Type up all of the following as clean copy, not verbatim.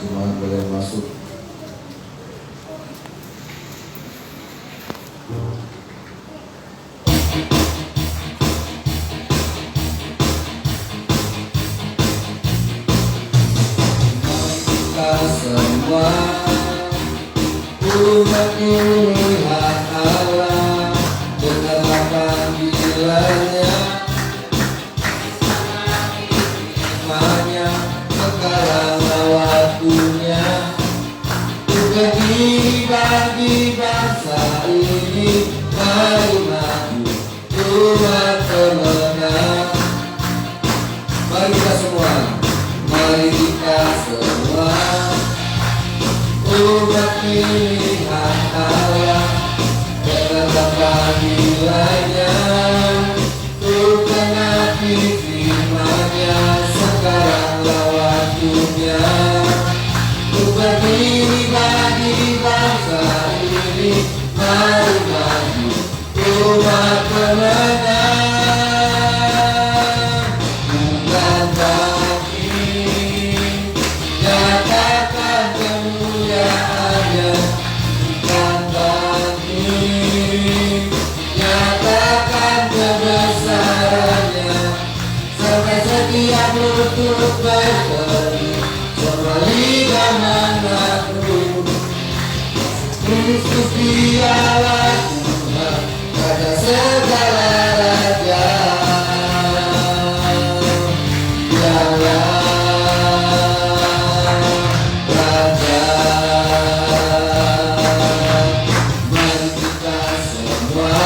Jemaat boleh masuk. Kita semua umat pilihan Allah, dengarlah panggilannya, firman-Nya sekaranglah waktunya, untuk berdiri bagi bangsa ini. Mari maju umat pemenang. Mari kita semua, mari kita semua umat pilihan Allah, dengarlah panggilannya, untuk menaati firman-Nya. Sekaranglah waktunya, untuk berdiri bagi bangsa ini. Mari maju umat pemenang. Bukan bangkit, nyatakan kemuliaan-Nya. Bukan bangkit, nyatakan kebesaran-Nya. Sampai setiap lutut berseru, semua lidah mengaku, Kristus Dialah Tuhan, Raja segala raja. Dialah Raja. Mari kita semua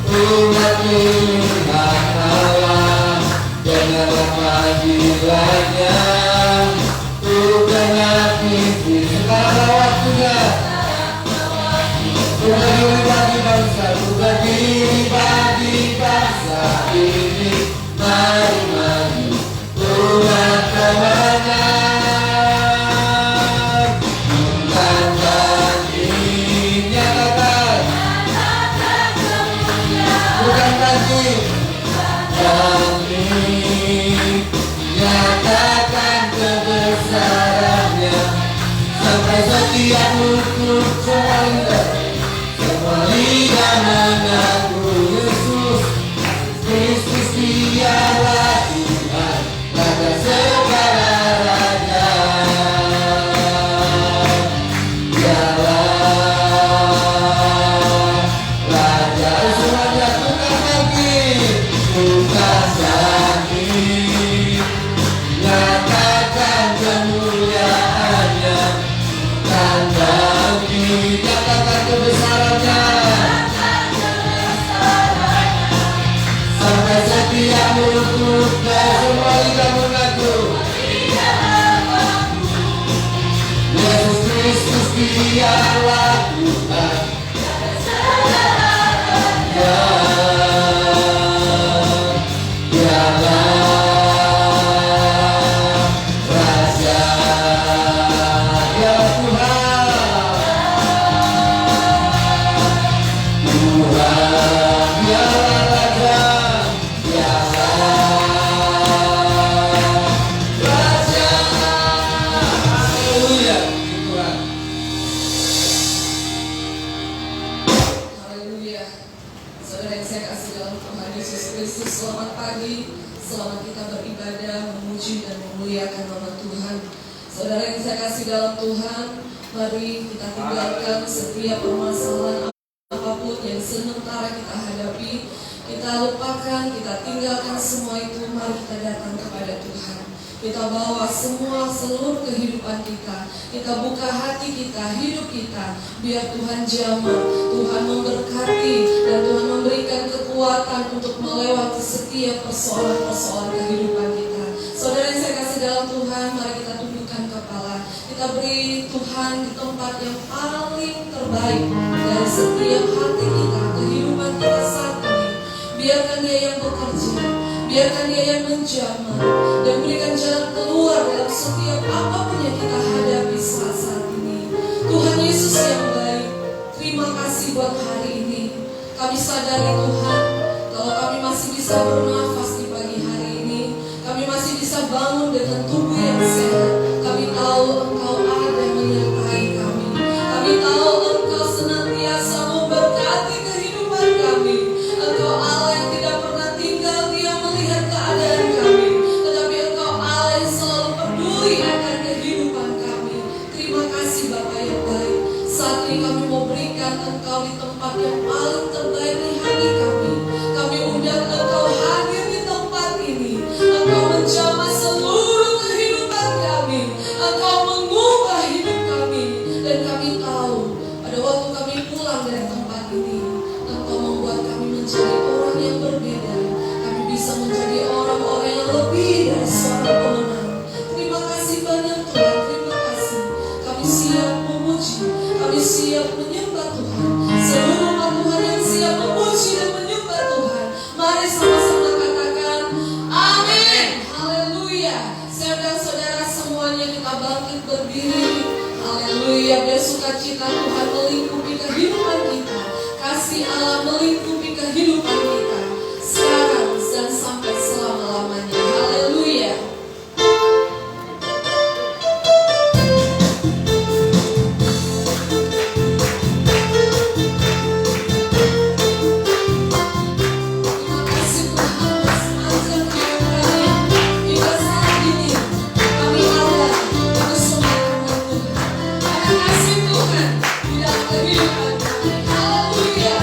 umat pilihan Allah, dengarlah panggilannya, untuk menaati segala waktunya, untuk berdiri bagi bangsa, untuk berdiri bagi bangsa ini. Mari maju umat pemenang. Bukan bangkit, nyatakan, bukan bangkit, bangkit, nyatakan kebesaran-Nya. Sampai setiap lutut, semua lidah mengaku Yesus Kristus Dialah Tuhan, Raja segala raja. Dialah Raja. Semuanya bukan bangkit, bukan bangkit, nyatakan kemuliaan-Nya. Bukan bangkit, nyatakan kebesaran-Nya. Sampai setiap lutut dan semua lidah mengaku, Yesus Kristus Dialah Tuhan. Dialah Raja. Dialah Tuhan. Tuhan, Dialah Raja. Raja. Haleluya. Tuhan. Haleluya. Saudara yang saya kasih dalam Tuhan Yesus Kristus, selamat pagi. Selamat kita beribadah, memuji dan memuliakan nama Tuhan. Saudara yang saya kasih dalam Tuhan, mari kita tinggalkan setiap permasalahan apapun yang sementara kita hadapi. Kita lupakan, kita tinggalkan semua itu. Mari kita datang kepada Tuhan. Kita bawa seluruh kehidupan kita. Kita buka hati kita, hidup kita. Biar Tuhan jamah, Tuhan memberkati, dan Tuhan memberikan kekuatan untuk melewati setiap persoalan-persoalan kehidupan kita. Saudara yang saya kasih dalam Tuhan, mari kita tundukkan kepala. Kita beri Tuhan di tempat yang paling terbaik dari setiap hati kita, kehidupan kita saat ini. Biarkan Dia yang bekerja, biarkan Dia yang menjamah, dan berikan jalan keluar dalam setiap apapun yang kita hadapi saat ini. Tuhan Yesus yang baik, terima kasih buat hari ini. Kami sadari Tuhan, kalau kami masih bisa bernafas di pagi hari ini, kami masih bisa bangun dengan tubuh yang sehat. Kami banyak Tuhan, terima kasih. Kami siap memuji, kami siap menyembah Tuhan. Seluruh umat Tuhan yang siap memuji dan menyembah Tuhan, mari sama-sama katakan amin. Haleluya. Saudara-saudara semuanya, kita bangkit berdiri. Haleluya. Biar sukacita Tuhan melingkupi kehidupan kita, kasih Allah melingkupi kehidupan kita sekarang dan sampai selama-lamanya. Haleluya. Terima kasih Tuhan atas ajar kalian. Hingga saat ini kami ada untuk semua Tuhan. Terima kasih Tuhan di dalam kehidupan kami. Haleluya.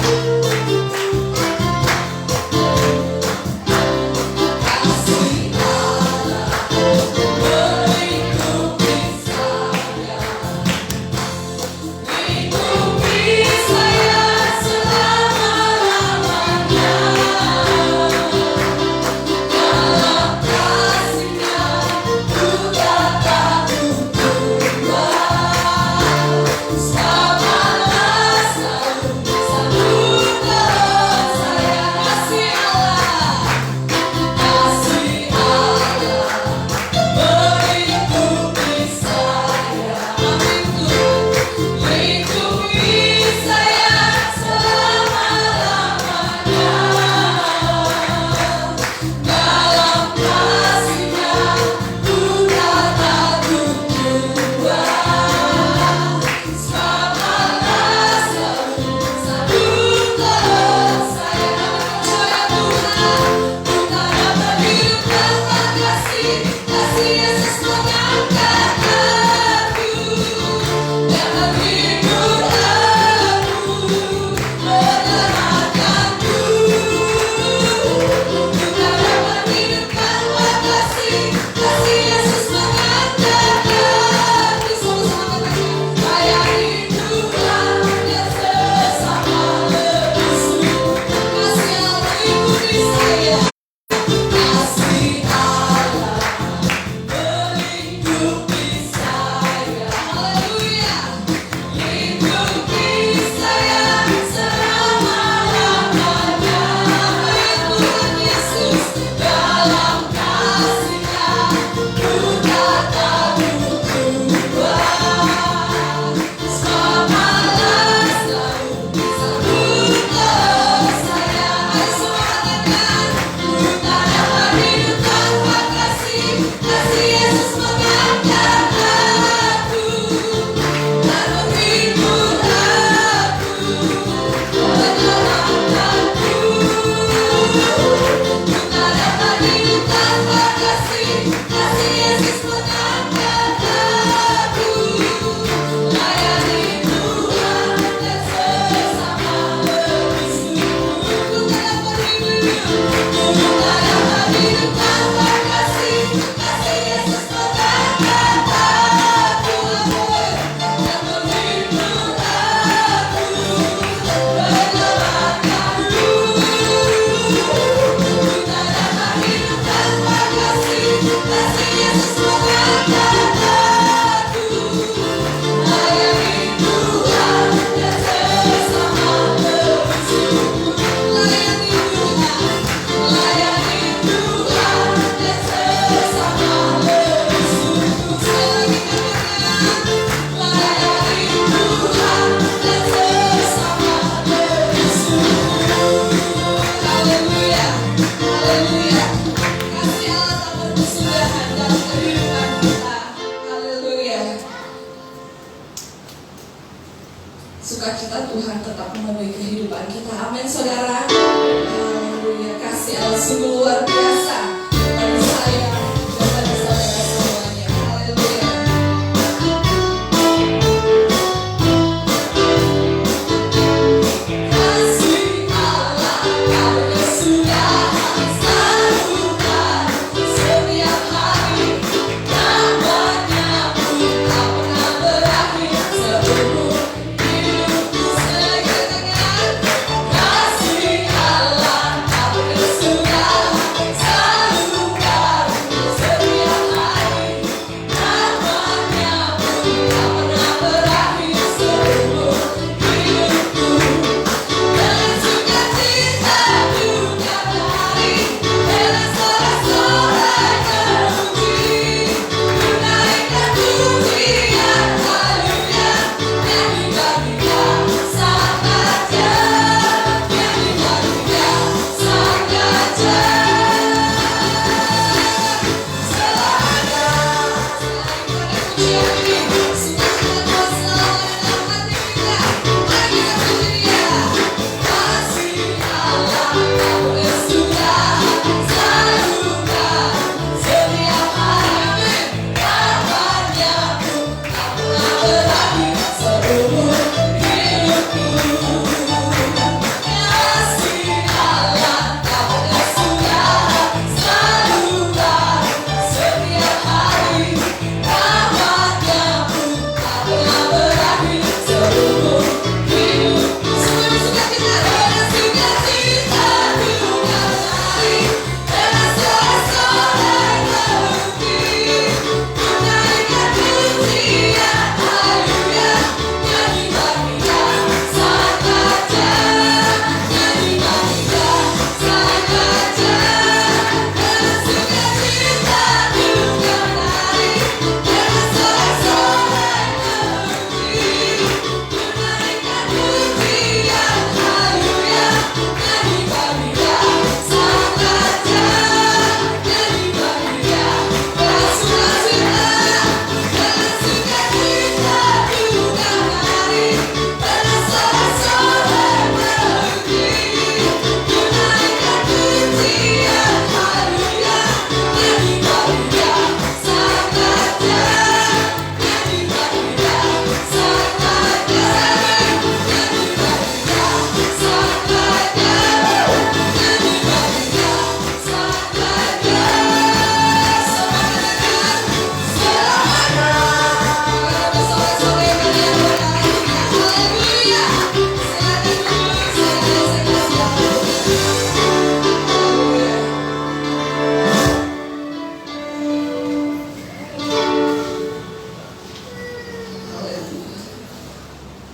Sukacita Tuhan tetap memenuhi kehidupan kita. Amin saudara. Haleluya. Kasih Allah sungguh luar biasa bagi saya dan bagi saudara semuanya. Haleluya. Kasih Allah karena sudah selalukan setiap hari. Namanya pun tak pernah berakhir. Seluruh hidupku segera kasih Allah karena sudah selalukan.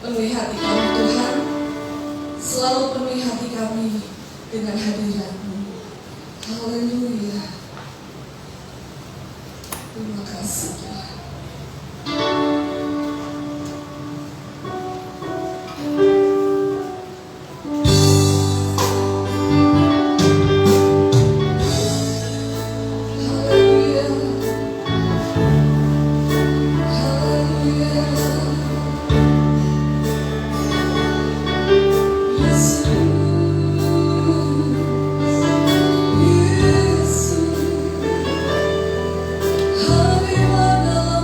Penuhi hati kami Tuhan, selalu penuhi hati kami dengan hadirat-Mu. Haleluya. Terima kasih Tuhan. Haleluya. Haleluya. Yesus, Yesus, Habibana.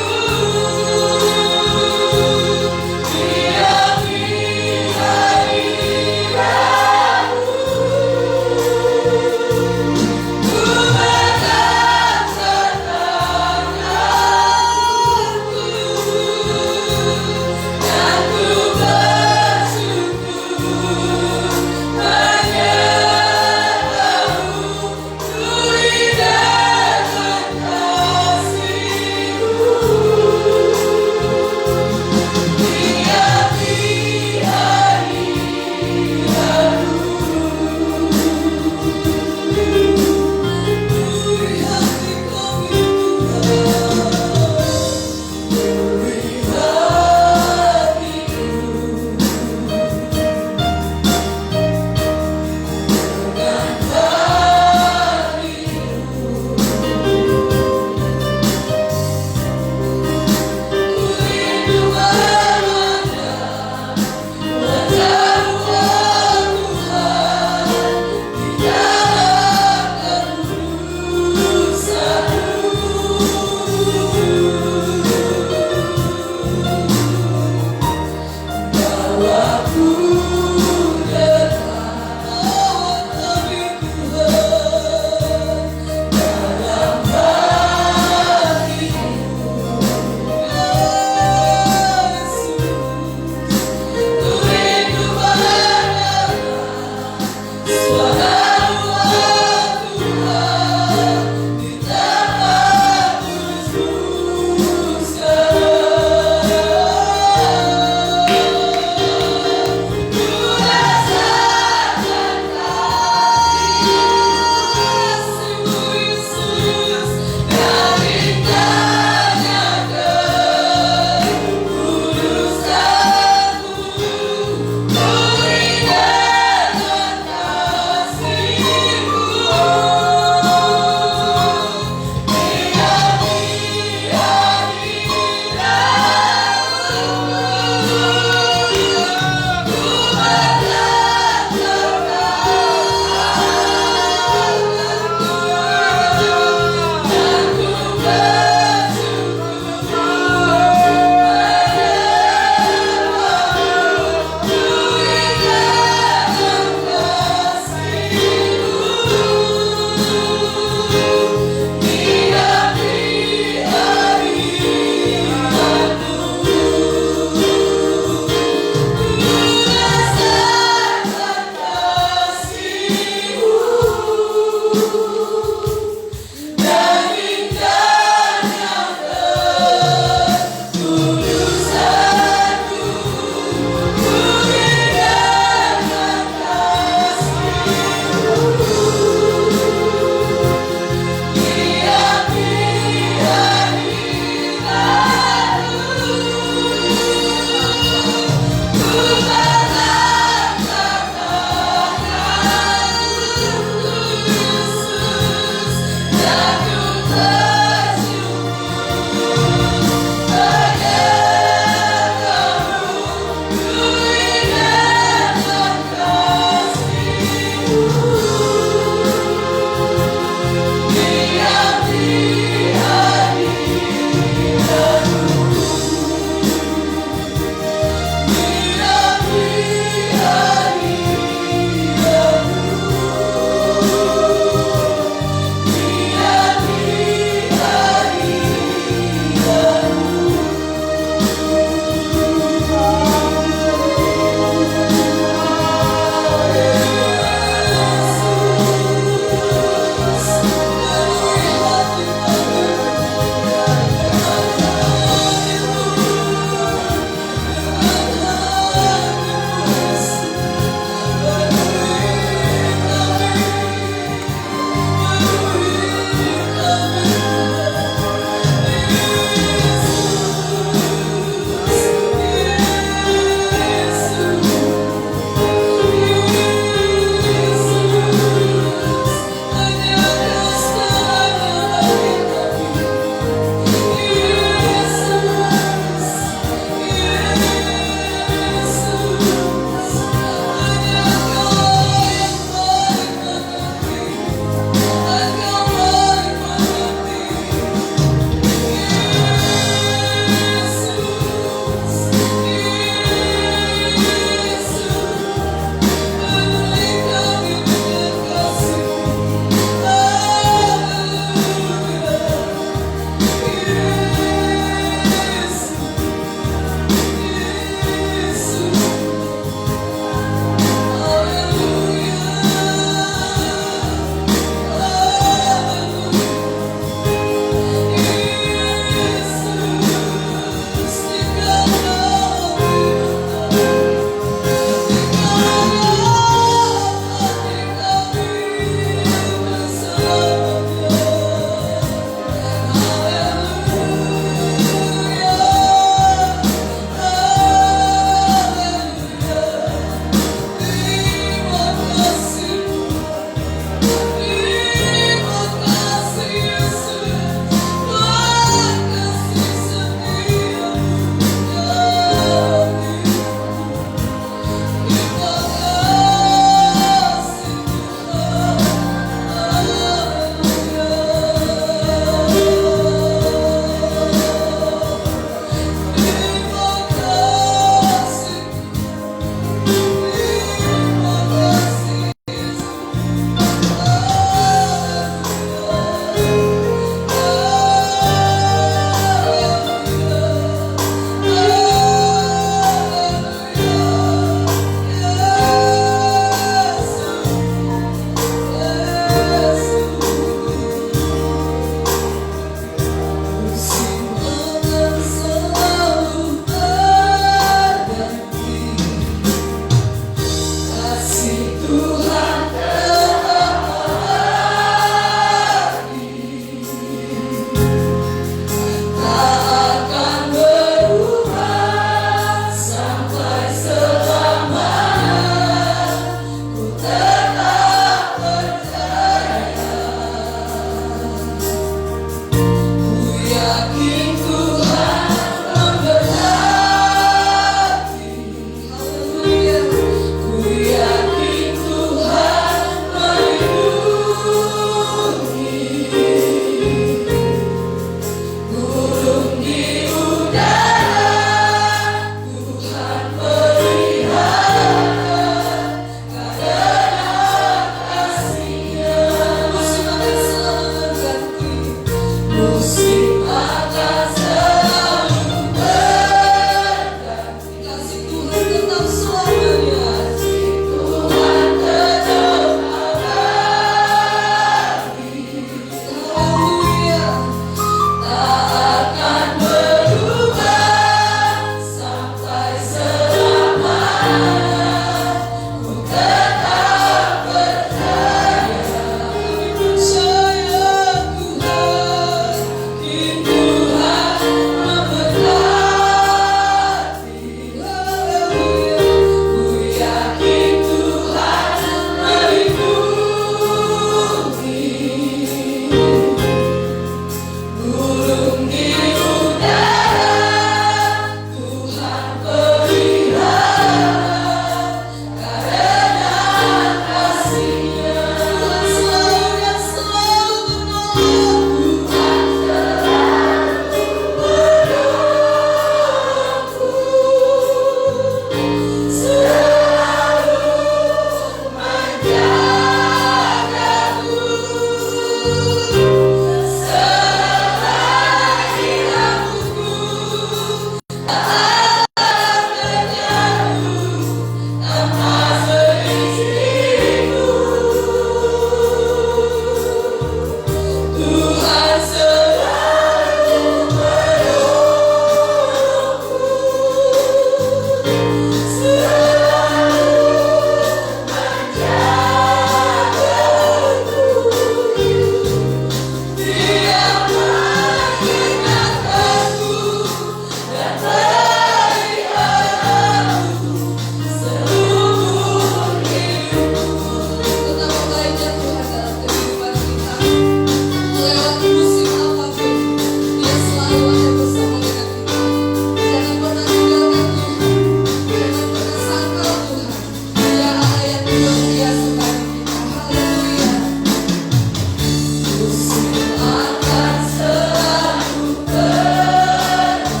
akan selalu berbakti.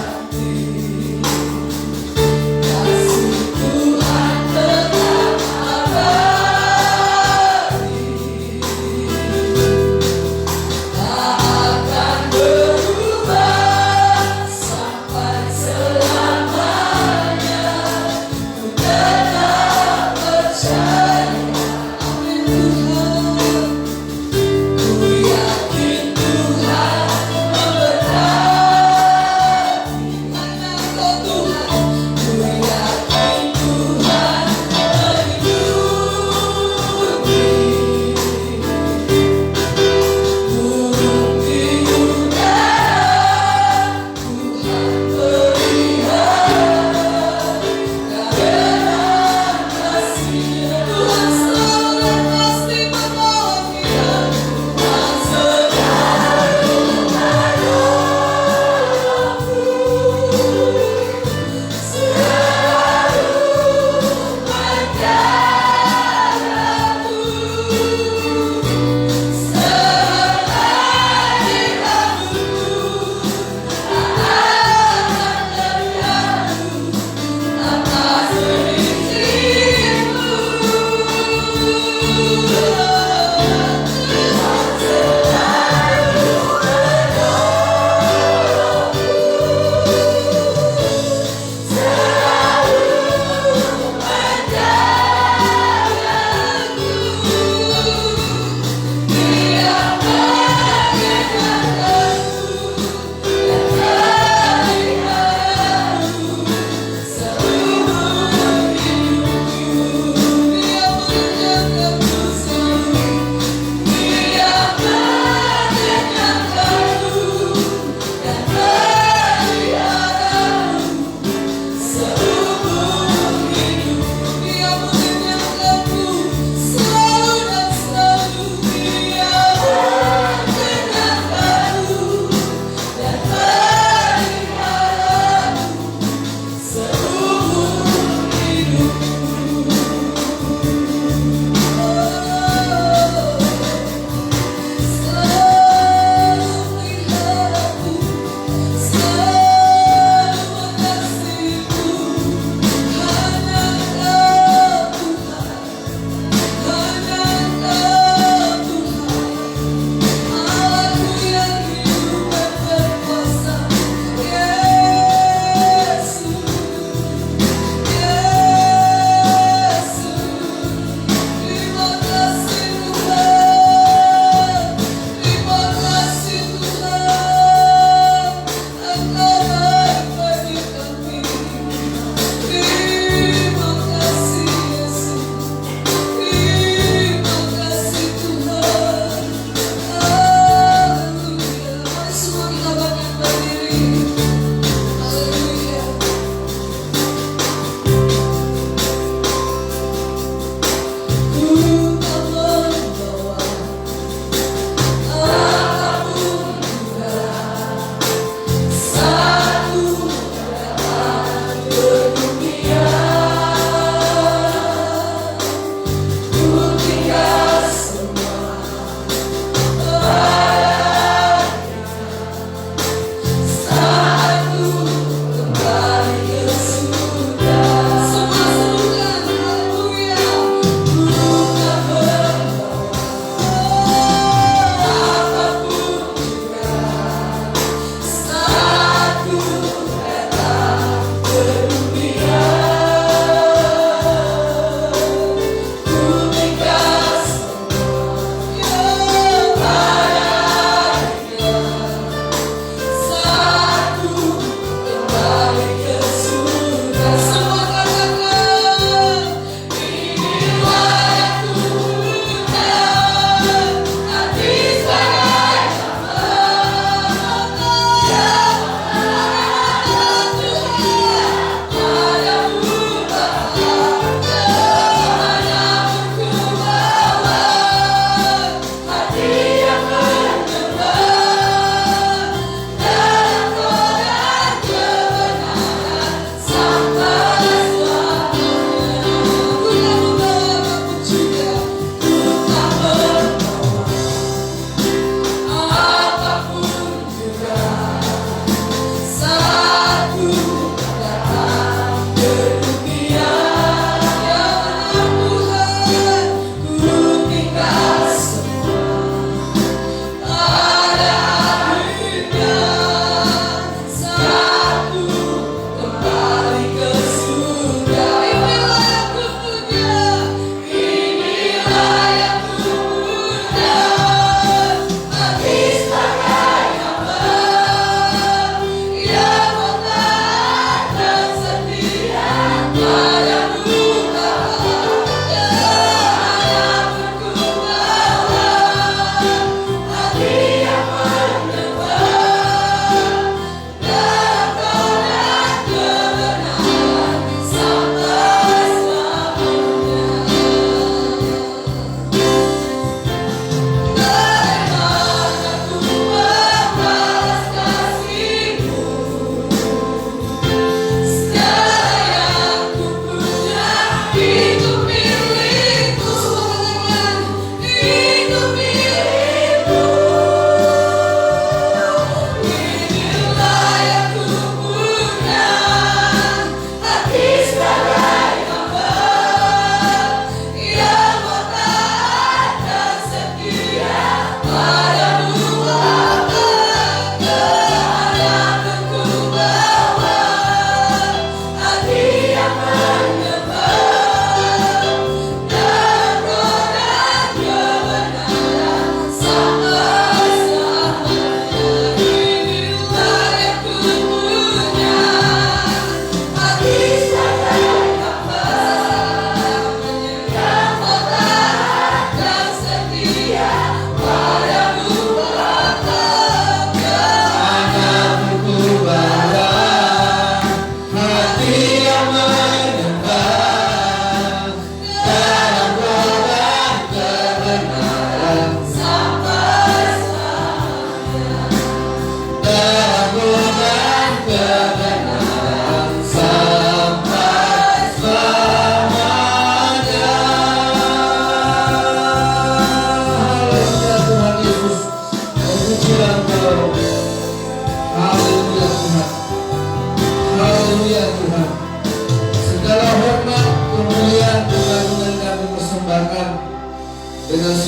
Kasih Tuhan tetap abadi, tak akan berubah sampai selamanya. Ku tetap percaya, amin Tuhan. Ku yakin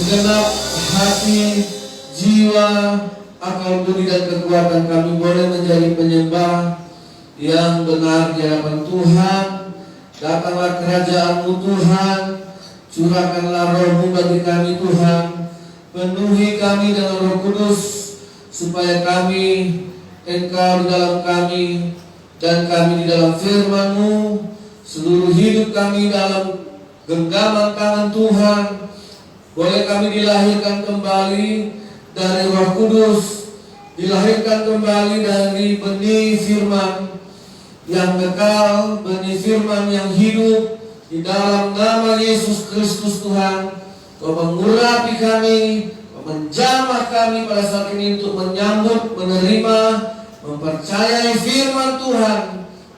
segenap hati, jiwa, akal budi dan kekuatan kami boleh menjadi penyembah yang benar di hadapan Tuhan. Datanglah kerajaan-Mu Tuhan, curahkanlah Roh-Mu bagi kami Tuhan, penuhi kami dengan Roh Kudus, supaya kami, Engkau di dalam kami, dan kami di dalam firman-Mu, seluruh hidup kami dalam genggaman tangan Tuhan, boleh kami dilahirkan kembali dari Roh Kudus, dilahirkan kembali dari benih firman yang kekal, benih firman yang hidup. Di dalam nama Yesus Kristus Tuhan, Kau mengurapi kami, Kau menjamah kami pada saat ini untuk menyambut, menerima, mempercayai firman Tuhan.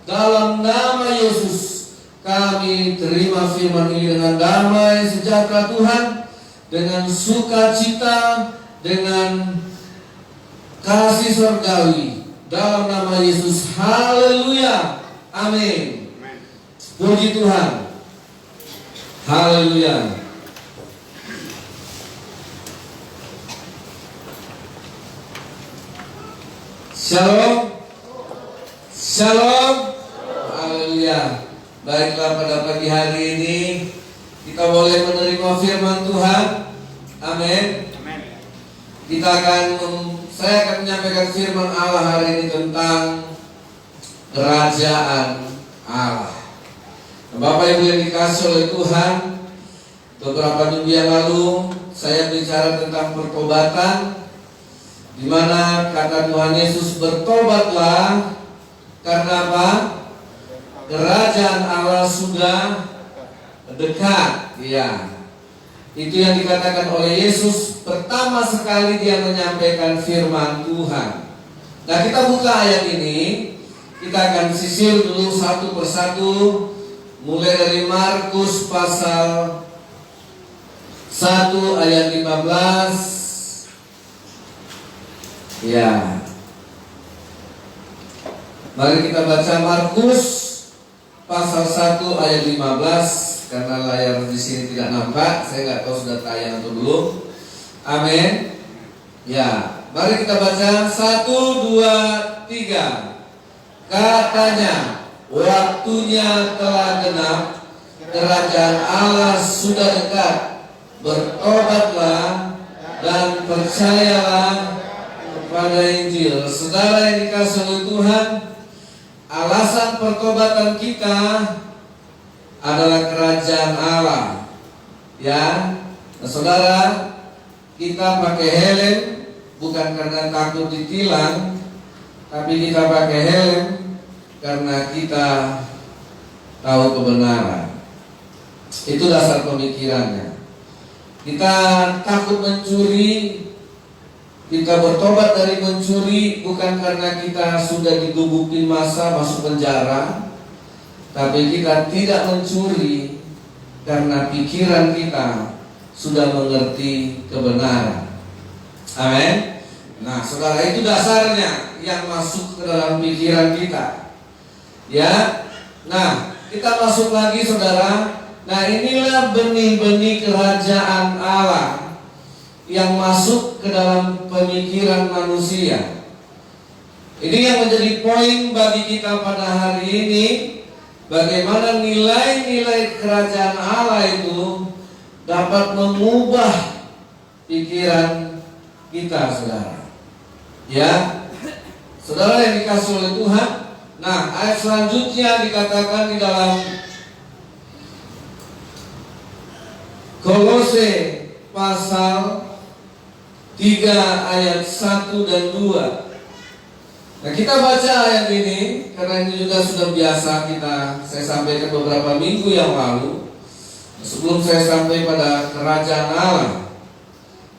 Dalam nama Yesus kami terima firman ini dengan damai sejahtera Tuhan, dengan sukacita, dengan kasih surgawi. Dalam nama Yesus, haleluya, amin. Puji Tuhan, haleluya. Shalom, shalom, haleluya. Baiklah, pada pagi hari ini kita boleh menerima firman Tuhan, amin. Saya akan menyampaikan firman Allah hari ini tentang kerajaan Allah. Bapak Ibu yang dikasihi oleh Tuhan, beberapa minggu yang lalu saya bicara tentang pertobatan, di mana kata Tuhan Yesus, bertobatlah karena apa? Kerajaan Allah sudah dekat. Ya, itu yang dikatakan oleh Yesus. Pertama sekali dia menyampaikan firman Tuhan. Nah, kita buka ayat ini, kita akan sisir dulu satu persatu, mulai dari Markus pasal 1 ayat 15. Ya, mari kita baca Markus pasal 1 ayat 15. Karena layar di sini tidak nampak, saya nggak tahu sudah tayang atau belum. Amin. Ya, mari kita baca 1, 2, 3. Katanya, waktunya telah genap, kerajaan Allah sudah dekat. Bertobatlah dan percayalah kepada Injil. Saudara yang dikasihi oleh Tuhan, alasan pertobatan kita adalah kerajaan Allah. Ya, nah, saudara, kita pakai helm bukan karena takut ditilang, tapi kita pakai helm karena kita tahu kebenaran. Itu dasar pemikirannya. Kita takut mencuri, kita bertobat dari mencuri bukan karena kita sudah digebukin masa masuk penjara, tapi kita tidak mencuri karena pikiran kita sudah mengerti kebenaran. Amin. Nah, saudara, itu dasarnya yang masuk ke dalam pikiran kita. Ya. Nah, kita masuk lagi, saudara. Nah, inilah benih-benih kerajaan Allah yang masuk ke dalam pemikiran manusia. Ini yang menjadi poin bagi kita pada hari ini. Bagaimana nilai-nilai kerajaan Allah itu dapat mengubah pikiran kita, saudara. Ya, saudara yang dikasihi oleh Tuhan. Nah, ayat selanjutnya dikatakan di dalam Kolose pasal 3 ayat 1 dan 2. Nah, kita baca ayat ini karena ini juga sudah biasa saya sampaikan beberapa minggu yang lalu sebelum saya sampai pada kerajaan Allah.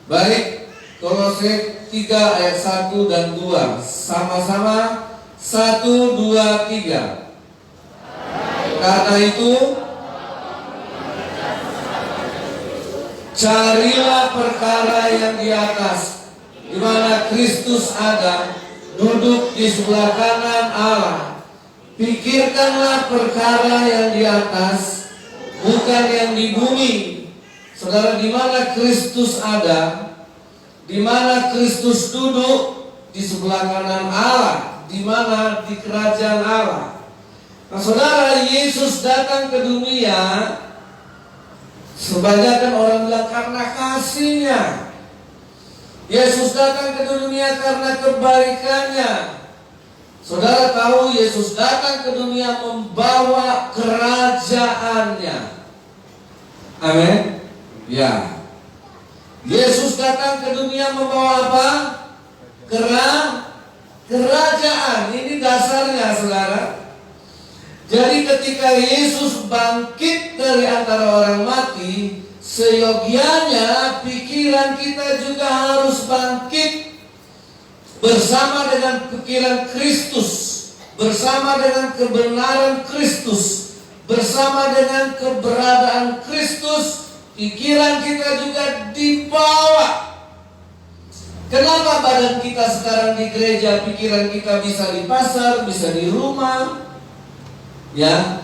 Baik, Kolose 3 ayat 1 dan 2. Sama-sama 1, 2, 3. Karena itu carilah perkara yang di atas, di mana Kristus ada, duduk di sebelah kanan Allah. Pikirkanlah perkara yang di atas, bukan yang di bumi. Saudara, di mana Kristus ada, di mana Kristus duduk di sebelah kanan Allah, di mana di kerajaan Allah. Nah, saudara, Yesus datang ke dunia, sebanyak orang bilang karena kasihnya. Yesus datang ke dunia karena kebaikannya. Saudara tahu Yesus datang ke dunia membawa kerajaannya. Amin. Ya. Yesus datang ke dunia membawa apa? Kerajaan. Ini dasarnya, saudara. Jadi ketika Yesus bangkit dari antara orang mati, seyogianya pikiran kita juga harus bangkit bersama dengan pikiran Kristus, bersama dengan kebenaran Kristus, bersama dengan keberadaan Kristus. Pikiran kita juga dibawa. Kenapa badan kita sekarang di gereja, pikiran kita bisa di pasar, bisa di rumah? Ya,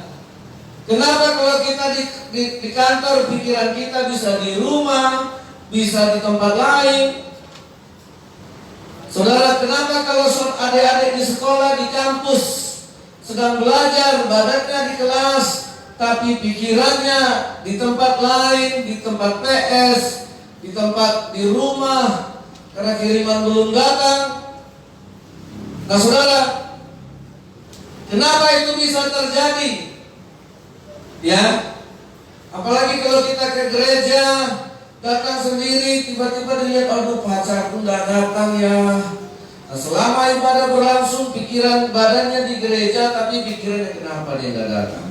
kenapa kalau kita di kantor, pikiran kita bisa di rumah, bisa di tempat lain? Saudara, kenapa kalau adik-adik di sekolah, di kampus sedang belajar, badannya di kelas, tapi pikirannya di tempat lain, di tempat PS, di rumah, karena kiriman belum datang? Nah, saudara, kenapa itu bisa terjadi? Ya, apalagi kalau kita ke gereja, datang sendiri, tiba-tiba dilihat, aduh pacarku nggak datang ya. Nah, selama ibadah berlangsung, pikiran badannya di gereja, tapi pikirannya kenapa dia nggak datang?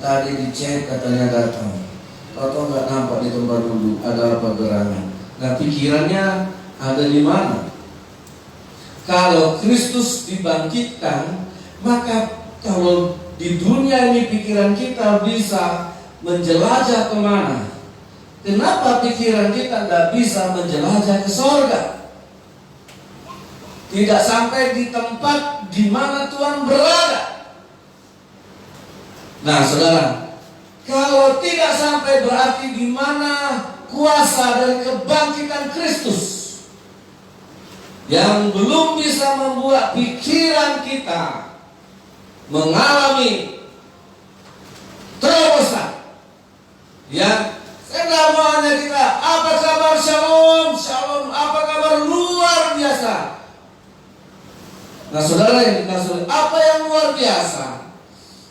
Tadi dicek katanya datang, atau nggak nampak di tempat dulu, ada apa gerangan? Nah, pikirannya ada di mana? Kalau Kristus dibangkitkan, maka kalau di dunia ini pikiran kita bisa menjelajah kemana? Kenapa pikiran kita tidak bisa menjelajah ke sorga? Tidak sampai di tempat di mana Tuhan berada. Nah, saudara, kalau tidak sampai berarti di mana kuasa dari kebangkitan Kristus yang belum bisa membuat pikiran kita mengalami terobosan. Ya, saya tidak mau hanya kita, apa kabar shalom, shalom, apa kabar luar biasa. Nah, saudara yang dikasih, apa yang luar biasa?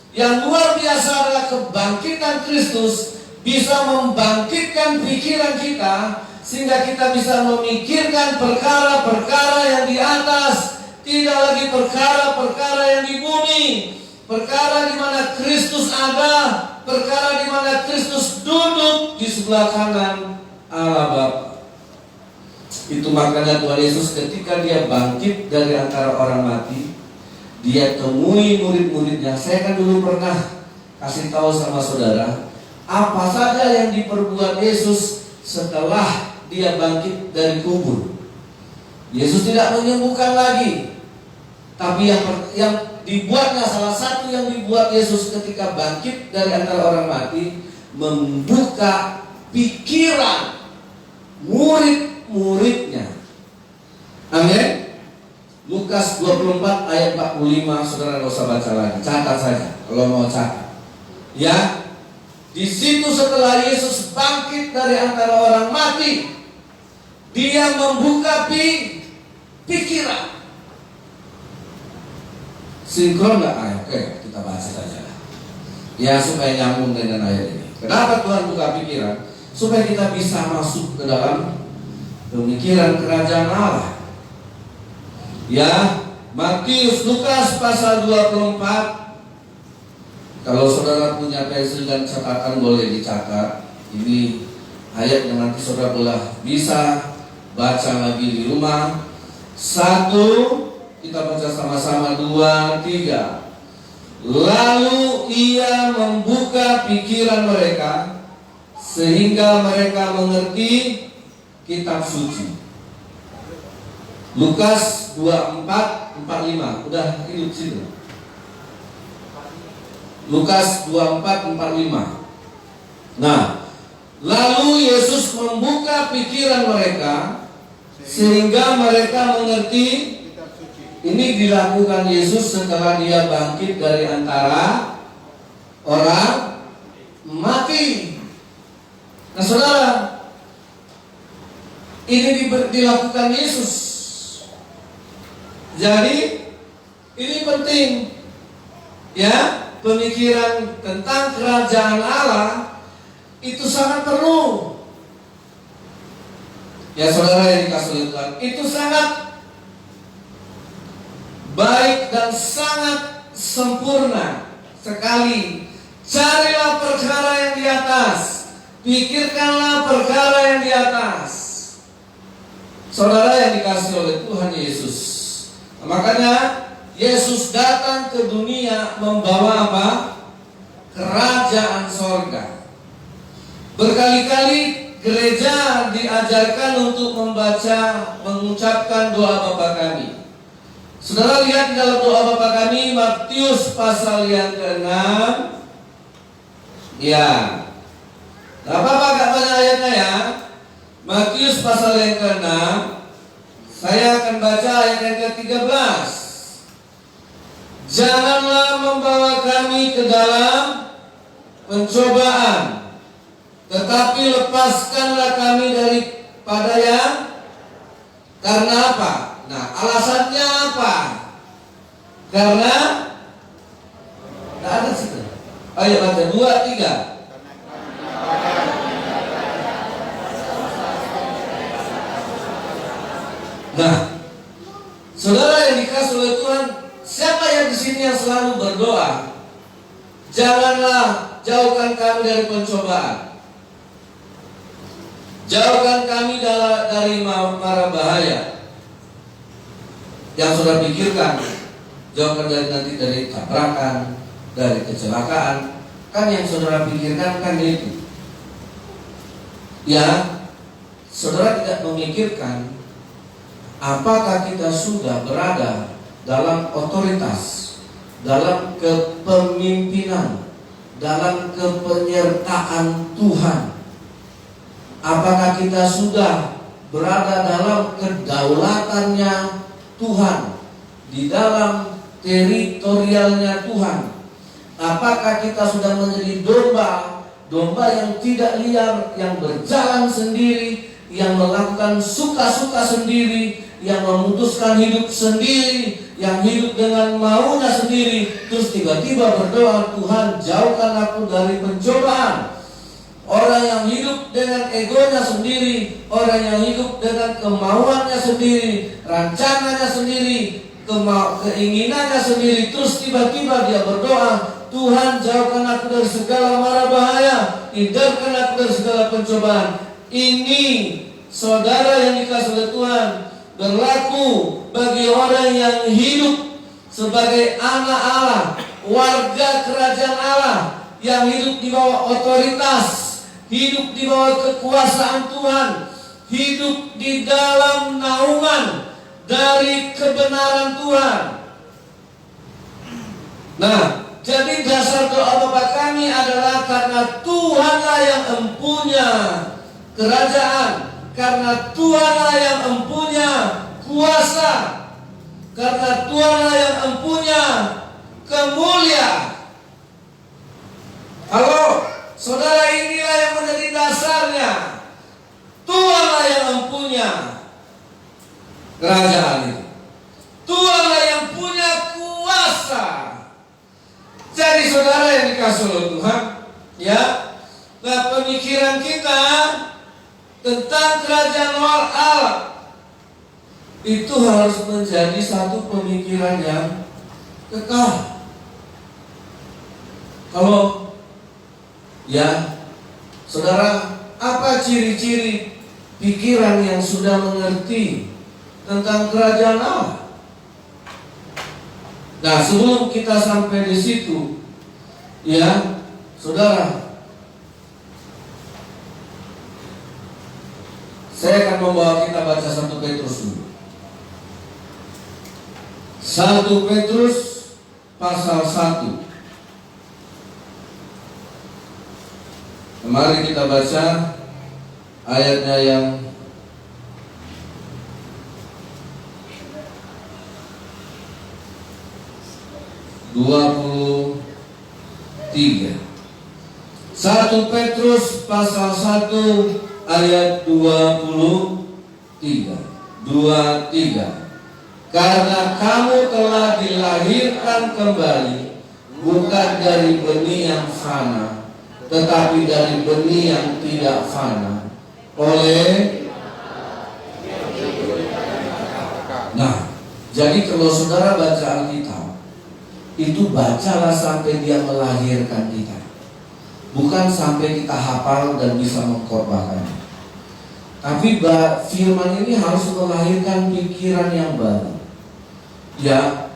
Yang luar biasa adalah kebangkitan Kristus bisa membangkitkan pikiran kita sehingga kita bisa memikirkan perkara-perkara yang di atas, tidak lagi perkara-perkara yang di bumi, perkara di mana Kristus ada, perkara di mana Kristus duduk di sebelah kanan Allah Bapa. Itu makanya Tuhan Yesus ketika dia bangkit dari antara orang mati, dia temui murid-muridnya. Saya kan dulu pernah kasih tahu sama saudara, apa saja yang diperbuat Yesus setelah dia bangkit dari kubur. Yesus tidak menyembuhkan lagi, tapi yang dibuatnya, salah satu yang dibuat Yesus ketika bangkit dari antara orang mati, membuka pikiran murid-muridnya. Amin. Lukas 24 ayat 45, saudara nggak usah baca lagi, catat saja kalau mau catat. Ya, di situ setelah Yesus bangkit dari antara orang mati, dia membuka pikiran. Sinkron nggak ayat? Oke, kita bahas saja. Ya, supaya nyambung dengan ayat ini. Kenapa Tuhan buka pikiran? Supaya kita bisa masuk ke dalam pemikiran kerajaan Allah. Ya, Matius, Lukas pasal 24. Kalau saudara punya pensil dan catatan boleh dicatat. Ini ayat yang nanti saudara bisa baca lagi di rumah. 1, kita baca sama-sama, 2, 3. Lalu ia membuka pikiran mereka sehingga mereka mengerti kitab suci. Lukas 24:45. Udah hidup situ. Lukas 24:45. Nah, Lalu Yesus membuka pikiran mereka sehingga mereka mengerti. Ini dilakukan Yesus setelah dia bangkit dari antara orang mati. Nah saudara, ini dilakukan Yesus. Jadi ini penting, ya, pemikiran tentang kerajaan Allah itu sangat perlu. Ya saudara yang dikasihi oleh Tuhan, itu sangat baik dan sangat sempurna sekali. Carilah perkara yang di atas, pikirkanlah perkara yang di atas. Saudara yang dikasihi oleh Tuhan Yesus, makanya Yesus datang ke dunia membawa apa? Kerajaan sorga. Berkali-kali gereja diajarkan untuk mengucapkan doa Bapa Kami. Saudara lihat di dalam doa Bapa Kami, Matius pasal yang ke-6. Ya. Nah, Bapak gak banyak ayatnya ya. Matius pasal yang ke-6. Saya akan baca ayat yang ke-13. Janganlah membawa kami ke dalam pencobaan, tetapi lepaskanlah kami daripada yang. Karena apa? Nah, alasannya apa? Karena tidak ada situ. Ayo baca 2, 3. Nah, saudara yang dikasihi oleh Tuhan, siapa yang di sini yang selalu berdoa? Janganlah jauhkan kami dari pencobaan. Jauhkan kami dari mara bahaya. Yang sudah pikirkan, jauhkan dari tabrakan, dari kecelakaan. Kan yang saudara pikirkan kan itu. Ya, saudara tidak memikirkan apakah kita sudah berada dalam otoritas, dalam kepemimpinan, dalam kepenyertaan Tuhan. Apakah kita sudah berada dalam kedaulatannya Tuhan, di dalam teritorialnya Tuhan? Apakah kita sudah menjadi domba yang tidak liar, yang berjalan sendiri, yang melakukan suka-suka sendiri, yang memutuskan hidup sendiri, yang hidup dengan maunya sendiri, terus tiba-tiba berdoa, Tuhan jauhkan aku dari pencobaan. Orang yang hidup dengan egonya sendiri, orang yang hidup dengan kemauannya sendiri, rancangannya sendiri, keinginannya sendiri, terus tiba-tiba dia berdoa, Tuhan jauhkan aku dari segala mara bahaya, hindarkan aku dari segala pencobaan. Ini saudara yang dikasihi oleh Tuhan, berlaku bagi orang yang hidup sebagai anak Allah, warga kerajaan Allah, yang hidup di bawah otoritas, hidup di bawah kekuasaan Tuhan, hidup di dalam naungan dari kebenaran Tuhan. Nah, jadi dasar doa Bapa Kami adalah karena Tuhanlah yang empunya kerajaan, karena Tuhanlah yang empunya kuasa, karena Tuhanlah yang empunya kemuliaan. Halo, saudara, inilah yang menjadi dasarnya. Tuhanlah yang empunya kerajaan ini. Tuhanlah yang punya kuasa. Jadi saudara yang dikasihi oleh Tuhan, ya, nah pemikiran kita tentang kerajaan Allah itu harus menjadi satu pemikiran yang kekal. Kalau ya, saudara, apa ciri-ciri pikiran yang sudah mengerti tentang kerajaan Allah? Nah, sebelum kita sampai di situ, ya, saudara, saya akan membawa kita baca 1 Petrus dulu. 1 Petrus pasal 1. Mari kita baca ayatnya yang (23). 1 Petrus pasal 1 ayat 23. Karena kamu telah dilahirkan kembali bukan dari benih yang fana, tetapi dari benih yang tidak fana oleh. Nah, jadi kalau saudara baca Alkitab, itu bacalah sampai dia melahirkan kita, bukan sampai kita hafal dan bisa mengkhotbahkannya. Tapi firman ini harus melahirkan pikiran yang baru. Ya,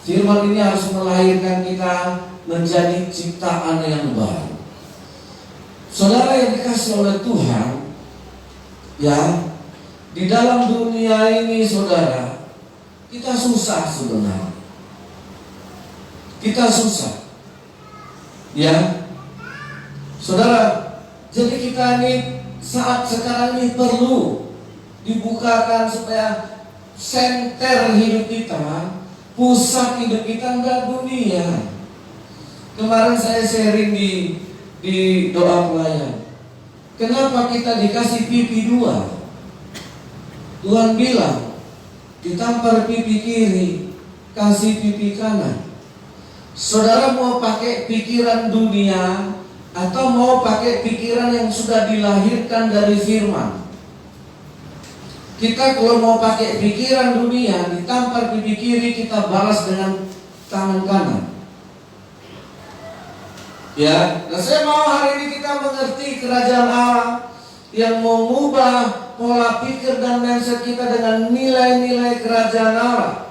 firman ini harus melahirkan kita menjadi ciptaan yang baru. Saudara yang dikasih oleh Tuhan, ya, di dalam dunia ini saudara, kita susah sebenarnya. Kita susah, ya, saudara. Jadi kita ini saat sekarang ini perlu dibukakan supaya senter hidup kita, pusat hidup kita enggak dunia. Kemarin saya sharing di doa pelayan. Kenapa kita dikasih pipi dua? Tuhan bilang, ditampar pipi kiri, kasih pipi kanan. Saudara mau pakai pikiran dunia atau mau pakai pikiran yang sudah dilahirkan dari firman? Kita kalau mau pakai pikiran dunia, ditampar pipi kiri, kita balas dengan tangan kanan. Ya, nah saya mau hari ini kita mengerti kerajaan Allah yang mengubah pola pikir dan mindset kita dengan nilai-nilai kerajaan Allah.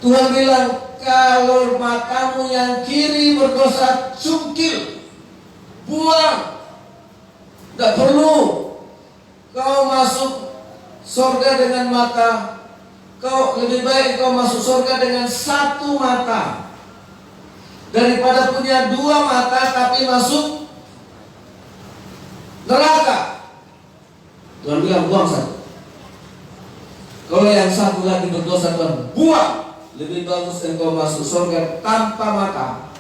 Tuhan bilang, kalau matamu yang kiri berdosa, cungkil, buang. Tidak perlu kau masuk surga dengan mata. Lebih baik kau masuk surga dengan satu mata daripada punya dua mata tapi masuk neraka. Tuhan bilang, buang satu. Kalau yang satu lagi berdosa, Tuhan buang. Lebih bagus engkau masuk surga tanpa mata.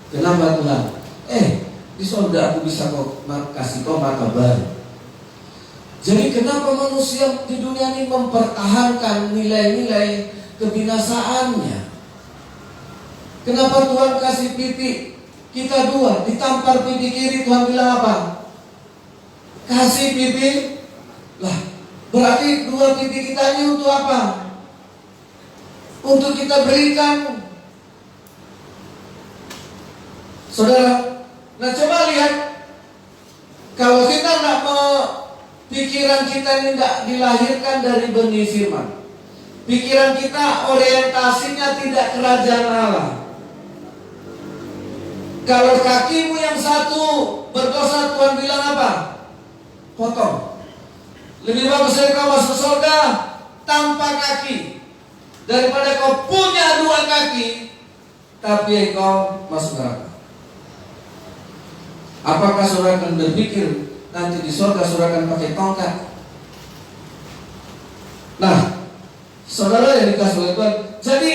Kenapa Tuhan? Di surga aku bisa kasih kau mata baru. Jadi kenapa manusia di dunia ini mempertahankan nilai-nilai kebinasaannya? Kenapa Tuhan kasih pipi kita dua, ditampar pipi kiri, Tuhan bilang apa? Kasih pipi. Lah, berarti dua pipi kita ini untuk apa? Untuk kita berikan. Saudara, nah coba lihat, kalau kita tidak pikiran kita ini tidak dilahirkan dari benih firman, pikiran kita orientasinya tidak kerajaan Allah. Kalau kakimu yang satu berdosa, Tuhan bilang apa? Potong. Lebih bagus kau masuk surga tanpa kaki daripada kau punya dua kaki tapi kau masuk neraka. Apakah saudara akan berpikir nanti di surga saudara akan pakai tongkat? Nah, saudara yang dikasih oleh Tuhan, jadi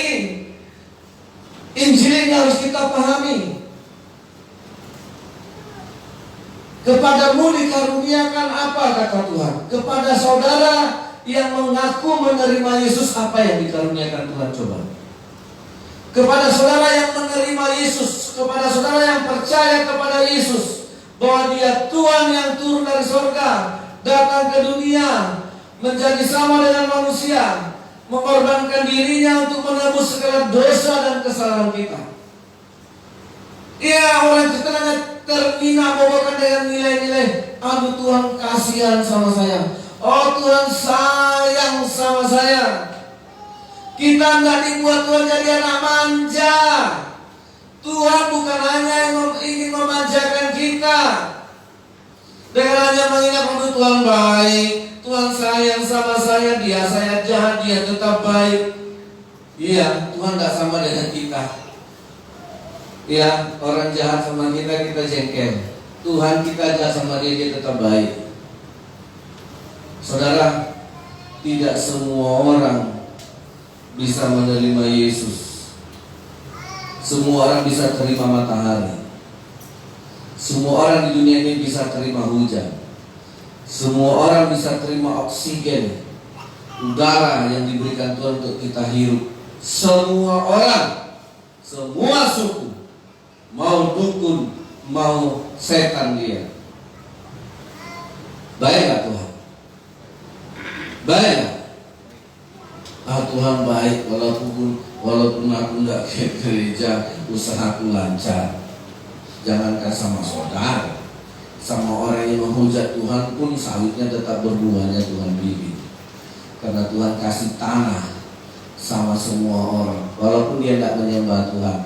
Injil ini harus kita pahami. Kepadamu dikaruniakan apa, kata Tuhan? Kepada saudara yang mengaku menerima Yesus, apa yang dikaruniakan Tuhan? Coba. Kepada saudara yang menerima Yesus, kepada saudara yang percaya kepada Yesus, bahwa Dia Tuhan yang turun dari surga, datang ke dunia, menjadi sama dengan manusia, mengorbankan dirinya untuk menebus segala dosa dan kesalahan kita. Ia orang Kristennya terpina bawakan dengan nilai-nilai, aduh Tuhan kasihan sama saya, oh Tuhan sayang sama saya. Kita tidak dibuat Tuhan jadi anak manja. Tuhan bukan hanya yang ingin memanjakan kita dengan hanya mengingat bahwa Tuhan baik, Tuhan sayang sama saya, Dia saya jahat, Dia tetap baik. Iya, Tuhan tidak sama dengan kita. Ya, orang jahat sama kita, kita jengkel. Tuhan kita jahat sama dia tetap baik. Saudara, tidak semua orang bisa menerima Yesus. Semua orang bisa terima matahari. Semua orang di dunia ini bisa terima hujan. Semua orang bisa terima oksigen, udara yang diberikan Tuhan untuk kita hirup. Semua orang, semua suku, mau dukun, mau setan dia. Baik gak Tuhan? Baik. Tuhan baik walaupun aku nggak ke gereja, usahaku lancar. Jangankan sama saudara, sama orang yang menghujat Tuhan pun sawitnya tetap berbuahnya Tuhan bikin. Karena Tuhan kasih tanah sama semua orang, walaupun dia tidak menyembah Tuhan.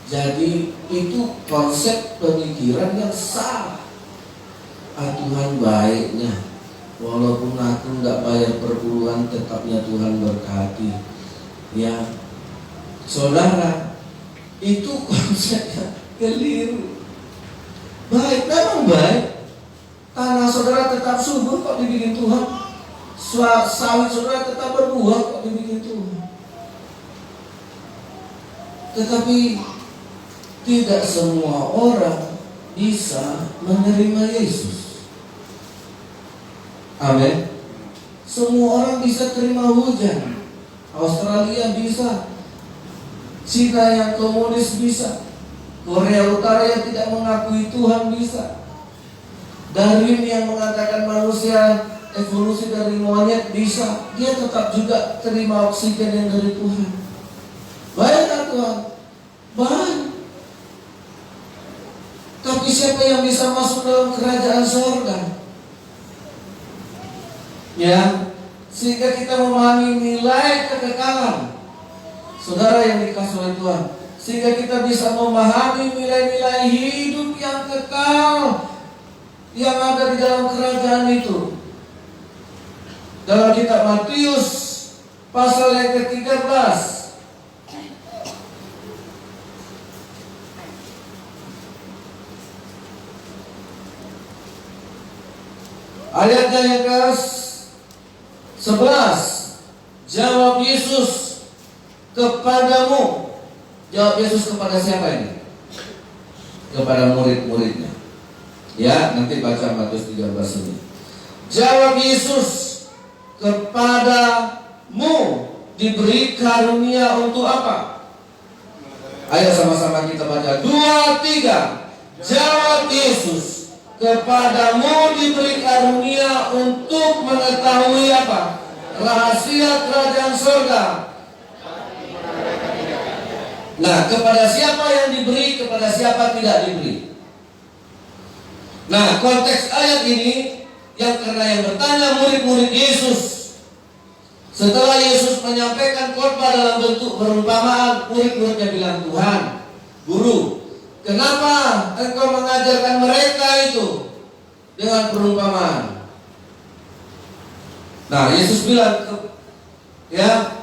Jadi itu konsep pemikiran yang salah. Tuhan baiknya, walaupun aku nggak bayar perpuluhan, tetapnya Tuhan berkati. Ya, saudara, itu konsepnya keliru. Baik, memang baik. Tanah saudara tetap subur kok dibikin Tuhan. Sawit saudara tetap berbuah kok dibikin Tuhan. Tetapi tidak semua orang bisa menerima Yesus. Amin. Semua orang bisa terima hujan. Australia bisa, Cina yang komunis bisa, Korea Utara yang tidak mengakui Tuhan bisa, Darwin yang mengatakan manusia evolusi dari monyet bisa, dia tetap juga terima oksigen yang dari Tuhan. Baiklah Tuhan, baik. Tapi siapa yang bisa masuk dalam kerajaan surga? Ya, sehingga kita memahami nilai kekekalan. Saudara yang dikasihi oleh Tuhan, sehingga kita bisa memahami nilai-nilai hidup yang kekal yang ada di dalam kerajaan itu. Dalam kitab Matius pasal yang ke-13, ayatnya yang ke-11, jawab Yesus kepadamu. Jawab Yesus kepada siapa ini? Kepada murid-muridnya. Ya, nanti baca Matius 13 ini. Jawab Yesus, kepadamu diberi karunia untuk apa? Ayo sama-sama kita baca 2, 3. Jawab Yesus, kepadamu diberi karunia untuk mengetahui apa? Rahasia kerajaan surga. Nah, kepada siapa yang diberi, kepada siapa tidak diberi. Nah, konteks ayat ini yang karena yang bertanya murid-murid Yesus. Setelah Yesus menyampaikan khotbah dalam bentuk perumpamaan, murid-muridnya bilang, Tuhan, Guru, kenapa engkau mengajarkan mereka itu dengan perumpamaan? Nah, Yesus bilang, ya,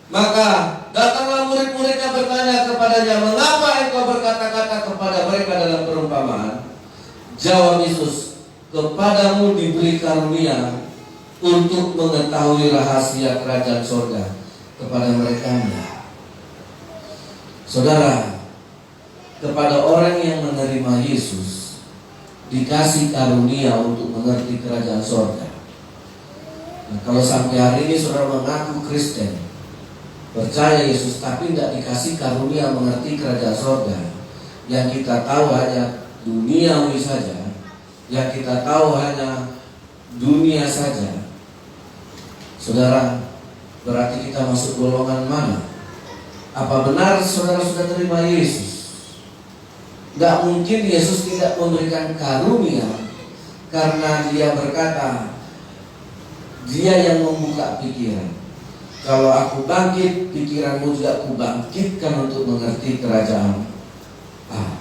maka datanglah murid-muridnya bertanya kepadanya, mengapa engkau berkata-kata kepada mereka dalam perumpamaan? Jawab Yesus, kepadamu diberi karunia untuk mengetahui rahasia kerajaan surga, kepada mereka enggak. Saudara, kepada orang yang menerima Yesus dikasih karunia untuk mengerti kerajaan surga. Nah, kalau sampai hari ini saudara mengaku Kristen, percaya Yesus, tapi tidak dikasih karunia mengerti kerajaan surga, yang kita tahu hanya duniawi saja, yang kita tahu hanya dunia saja, saudara, berarti kita masuk golongan mana? Apa benar saudara sudah terima Yesus? Tidak mungkin Yesus tidak memberikan karunia, karena dia berkata, dia yang membuka pikiran. Kalau aku bangkit, pikiranmu juga aku bangkitkan untuk mengerti kerajaan Allah.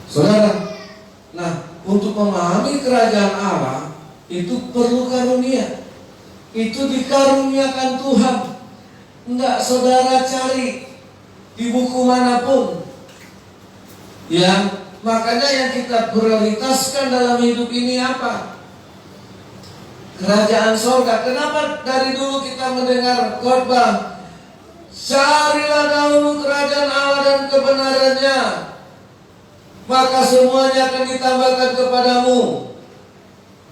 Saudara, nah, untuk memahami kerajaan Allah itu perlu karunia. Itu dikaruniakan Tuhan. Enggak saudara cari. di buku manapun. Ya, makanya yang kita prioritaskan dalam hidup ini apa? Kerajaan sorga. Kenapa dari dulu kita mendengar khotbah, carilah dahulu kerajaan Allah dan kebenarannya, maka semuanya akan ditambahkan kepadamu.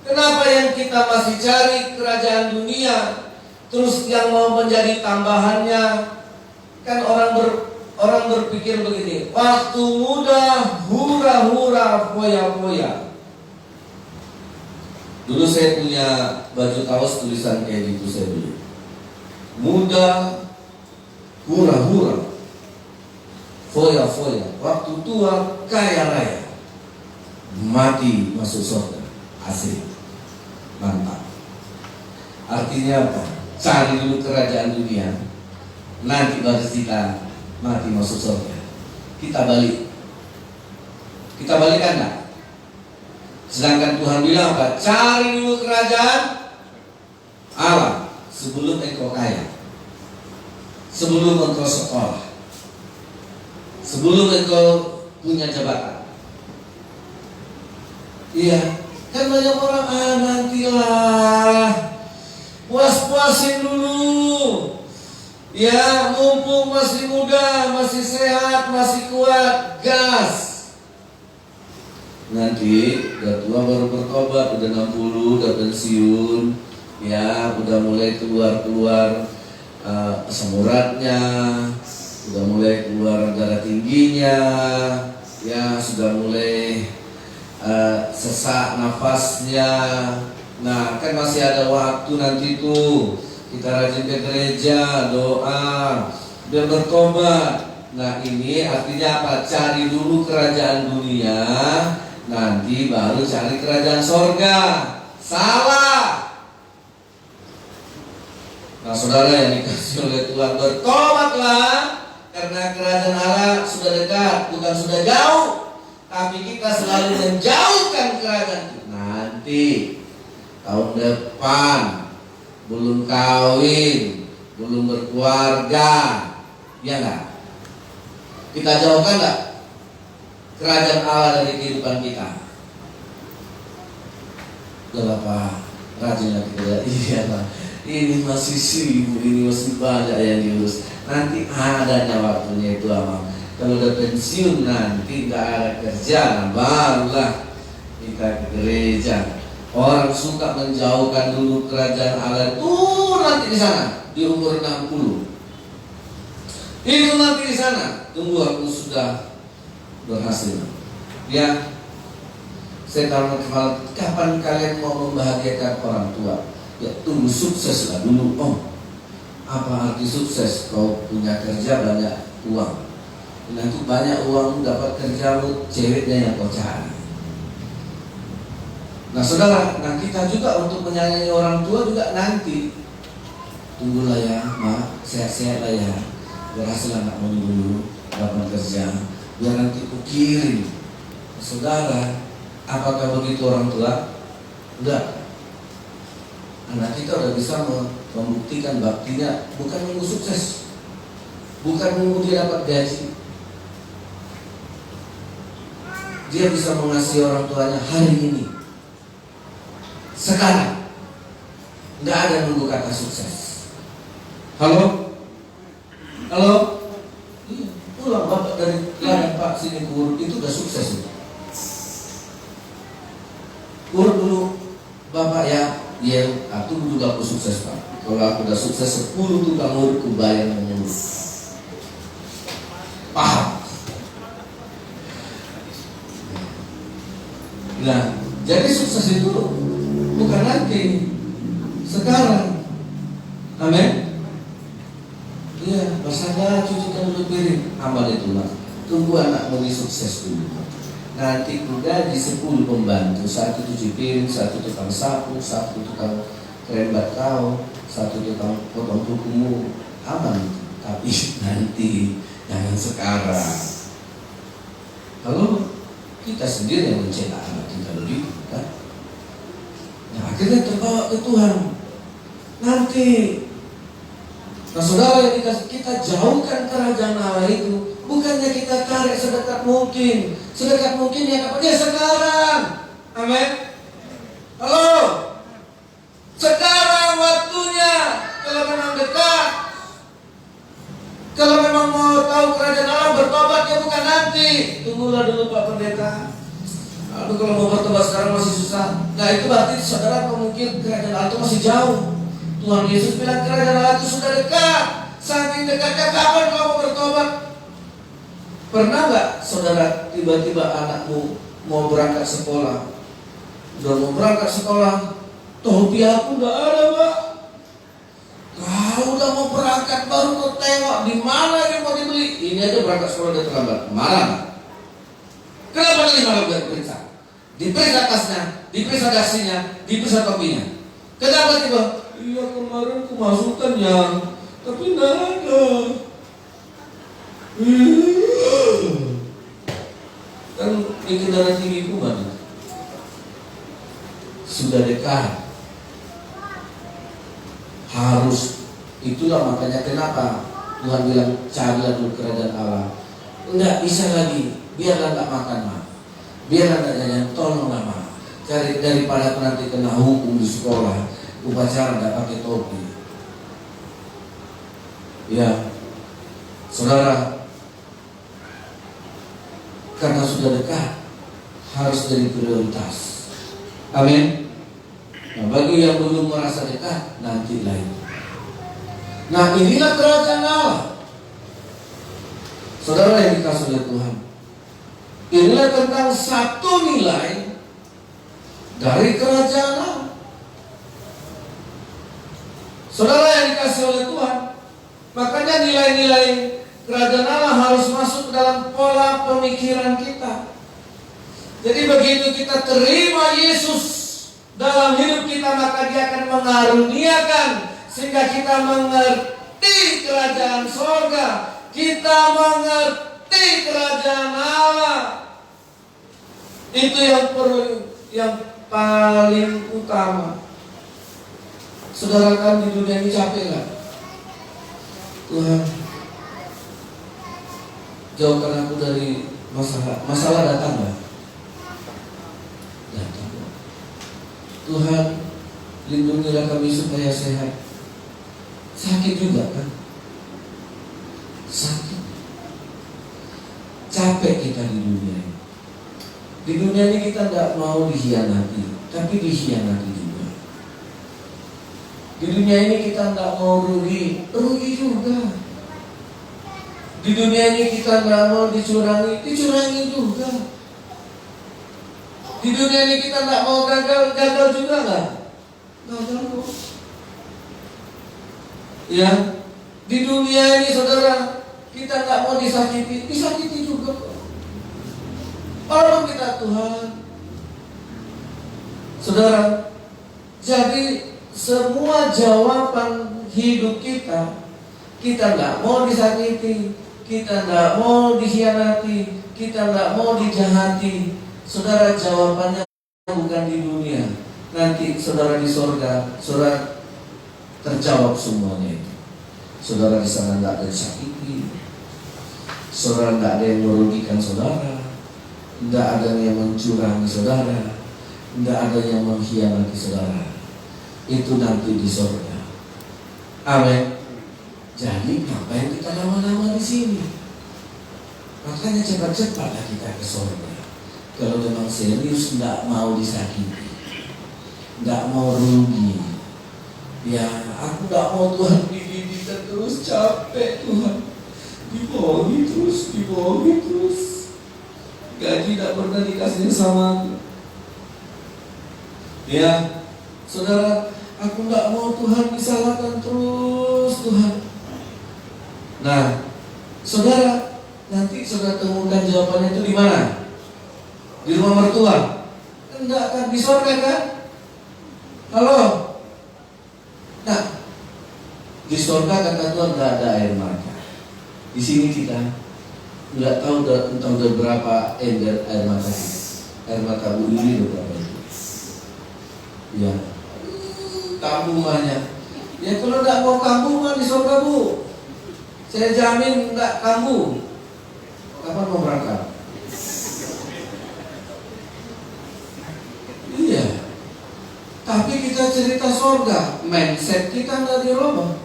Kenapa yang kita masih cari kerajaan dunia, terus yang mau menjadi tambahannya? Kan orang berpikir begini, waktu muda hura-hura foya-foya. Dulu saya punya baju kaos tulisan kayak gitu, saya beli. Muda hura-hura foya-foya, waktu tua kaya raya, mati masuk surga. Asik, mantap. Artinya apa? Cari dulu kerajaan dunia, nanti baru kita mati masuk surga. Kita balikan enggak? Sedangkan Tuhan bilang apa? Cari dulu kerajaan Allah sebelum engkau kaya, sebelum engkau sekolah, sebelum engkau punya jabatan. Iya, kan banyak orang, nantilah, puas-puasin dulu. Ya, mumpung masih muda, masih sehat, masih kuat, gas. Nanti udah tua baru bertobat, udah 60, udah pensiun, ya udah mulai keluar asam uratnya, udah mulai keluar darah tingginya, ya sudah mulai sesak nafasnya. Nah, kan masih ada waktu nanti tuh kita rajin ke gereja, doa, dan bertobat. Nah, ini artinya apa? Cari dulu kerajaan dunia, nanti baru cari kerajaan sorga. Salah. Nah, saudara yang dikasih oleh Tuhan, bertobatlah, karena kerajaan Allah sudah dekat, bukan sudah jauh. Tapi kita selalu menjauhkan kerajaan itu. Nanti tahun depan belum kawin, belum berkeluarga, ya enggak? Kita jauhkan enggak kerajaan Allah dari kehidupan kita? Udah Pak, rajin lagi kerja. Iya Pak, ini masih sibuk, ini masih banyak yang diurus. Nanti adanya waktunya itu Amang. Kalau udah pensiun nanti nggak ada kerjaan, barulah kita ke gereja. Orang suka menjauhkan dulu kerajaan Allah itu nanti di sana di umur 60. Itu nanti di sana. Tunggu aku sudah berhasil. Ya, saya tahu kapan kalian mau membahagiakan orang tua? Ya tunggu sukseslah dulu. Oh, apa arti sukses? Kau punya kerja banyak uang. Nanti banyak uang dapat kerjamu, ceweknya yang kau cari. Nah saudara, nah kita juga untuk menyayangi orang tua juga nanti. Tunggulah ya, Mak, sehat-sehat lah ya. Berhasil anakmu dulu dapat kerja, biar nanti ku kirim. Saudara, apakah begitu orang tua? Enggak. Anak kita udah bisa membuktikan baktinya, bukan nunggu sukses, bukan nunggu dia dapat gaji. Dia bisa mengasihi orang tuanya hari ini, sekarang. Nggak ada nunggu kata sukses. Halo? Halo? Iya, pulang bapak dari ladang Pak sini ke Urut, itu udah sukses itu. Urut dulu bapak ya, iya, aku juga aku sukses Pak. Kalau aku udah sukses 10 tukang urut ku bayar mengurut. Paham? Nah, jadi sukses itu bukan nanti, sekarang. Amin. Iya, bersandar cucikan dulu piring, amal itu Mas. Tunggu anakmu ini sukses dulu. Nanti ku gaji 10 pembantu, 1 cuci piring, 1 tukang sapu, 1 tukang kerembat kau, 1 tukang potong kukumu. Aman. Tapi nanti, jangan sekarang. Halo? Kita sendiri yang mencetak anak kita begitu kan? Nah, akhirnya terbawa ke Tuhan. Nanti Nah saudara, kita jauhkan kerajaan Allah itu, bukannya kita tarik sedekat mungkin. Sedekat mungkin ya kapan? Ya sekarang. Amin. Halo. Sekarang waktunya. Kalau memang dekat, kalau memang mau tahu kerajaan Allah, bertobat ya, bukan nanti. Tunggulah dulu Pak Pendeta. Aduh, kalau mau bertobat sekarang masih susah. Nah itu berarti saudara mungkin kerajaan Allah itu masih jauh. Tuhan Yesus bilang kerajaan Allah itu sudah dekat. Saking dekatnya, kapan kau mau bertobat? Pernah nggak saudara tiba-tiba anakmu mau berangkat sekolah? Udah mau berangkat sekolah, topiah pun nggak ada, Pak. Kau udah mau berangkat baru kau tengok di mana yang mau dibeli. Ini aja berangkat sekolah udah terlambat. Marah nggak? Kenapa lagi malah diperiksa? Diperiksa tasnya, diperiksa dasinya, diperiksa topinya. Kenapa tiba? Iya kemarin aku masukkan yang, tapi nggak ada. Kan ini darah tinggi ku mana? Sudah dekat. Harus. Itulah makanya kenapa Tuhan bilang carilah dulu kerajaan Allah. Enggak bisa lagi. Biarlah enggak makan mah. Biarlah enggak jajan, tolonglah mah. Cari daripada aku nanti kena hukum di sekolah, upacara enggak pakai topi. Ya, saudara, karena sudah dekat, harus jadi prioritas. Amin. Nah, bagi yang belum merasa dekat, nanti lain. Nah, inilah kerajaan Allah. Saudara yang dikasih oleh Tuhan, inilah tentang satu nilai dari kerajaan Allah. Saudara yang dikasih oleh Tuhan, makanya nilai-nilai kerajaan Allah harus masuk dalam pola pemikiran kita. Jadi begitu kita terima Yesus dalam hidup kita, maka Dia akan mengaruniakan sehingga kita mengerti kerajaan sorga, kita mengerti kerajaan Allah. Itu yang paling utama. Saudara, kan di dunia ini capek gak? Tuhan, jauhkan aku dari masalah datang gak? Datang. Tuhan, lindungilah kami supaya sehat. Sakit juga kan? Sakit. Capek kita di dunia ini. Di dunia ini kita tidak mau dikhianati, tapi dikhianati juga. Di dunia ini kita tidak mau rugi juga. Di dunia ini kita tidak mau dicurangi juga. Di dunia ini kita tidak mau gagal juga nggak? Gagal kok. Ya, di dunia ini saudara, kita tidak mau disakiti juga kok. Tolong kita Tuhan. Saudara, jadi semua jawaban hidup kita tidak mau disakiti, kita tidak mau dikhianati, kita tidak mau dijahati. Saudara, jawabannya bukan di dunia. Nanti saudara di sorga, saudara terjawab semuanya itu. Saudara di sana tidak ada disakiti, saudara tidak ada yang merugikan saudara, tidak ada yang mencurangi saudara, tidak ada yang mengkhianati saudara. Itu nanti di sorga. Amin. Jadi ngapain kita lama-lama di sini? Makanya cepat-cepatlah kita ke sorga. Kalau memang serius tidak mau disakiti, tidak mau rugi. Ya, aku tidak mau Tuhan dididik terus, capek Tuhan. Dibohongi terus. Gaji tidak pernah dikasih sama aku. Ya, saudara, aku tidak mau Tuhan disalahkan terus Tuhan. Nah, saudara, nanti saudara temukan jawabannya itu di mana? Di rumah mertua? Enggak kan, di sorga kan? Halo? Nah, di sorga kata Tuhan tidak ada air mata. Di sini kita nggak tahu entah udah berapa ember air mata kita. Air mata Bu Lili udah berapa itu? Ya, tabungannya Ya kalau nggak mau kambuh mah di surga Bu. Saya jamin nggak kambuh. Kapan mau berangkat? Iya. Tapi kita cerita surga, mindset kita nggak dirubah.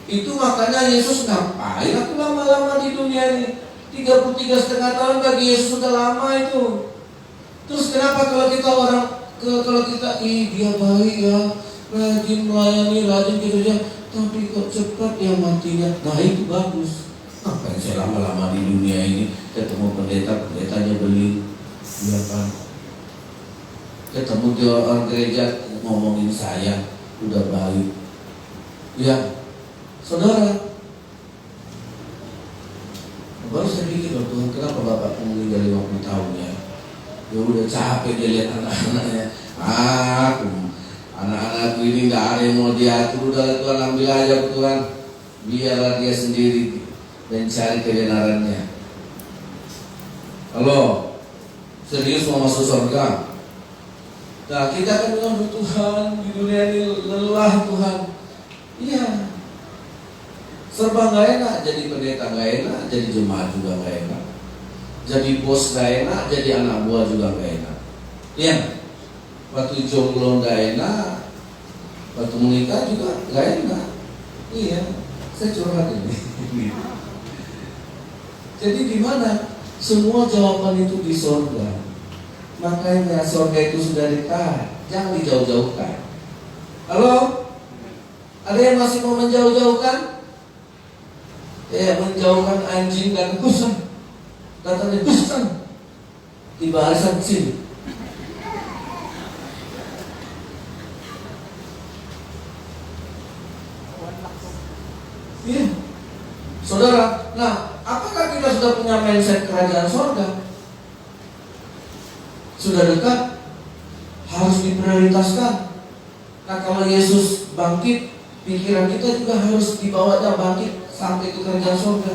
Itu makanya Yesus ngapain aku lama-lama di dunia ini? 33,5 tahun bagi Yesus sudah lama itu. Terus kenapa kalau kita dia baik ya, rajin melayani, rajin kerja, tapi kok cepat ya matinya? Nah itu bagus. Apa yang saya lama-lama di dunia ini ketemu pendetanya beli, ya kan? Ketemu di orang gereja ngomongin saya udah baik, ya saudara. Baru saya pikir loh Tuhan, kenapa Bapak meninggal 50 tahun ya? Ya udah capek dia lihat anak-anaknya. Anak-anakku ini nggak ada yang mau diatur. Udah Tuhan ambil aja Tuhan, biarlah dia sendiri mencari kebenarannya. Halo, serius mau masuk surga? Nah kita kan bilang Tuhan di dunia ini lelah Tuhan. Iya. Serba gak enak, jadi pendeta gak enak, jadi jemaat juga gak enak, jadi bos gak enak, jadi anak buah juga gak enak. Iya. Waktu jomblo gak enak, waktu menikah juga gak enak. Iya. Saya curhat ini. Jadi di mana? Semua jawaban itu di surga. Makanya surga itu sudah dekat, jangan dijauh-jauhkan. Halo? Ada yang masih mau menjauh-jauhkan? Menjauhkan anjing dan kucing. Katanya kucing di barisan sini. Iya, saudara. Nah, apakah kita sudah punya mindset kerajaan surga? Sudah dekat, harus diprioritaskan. Nah, kalau Yesus bangkit, pikiran kita juga harus dibawanya bangkit sampai ke kerajaan surga.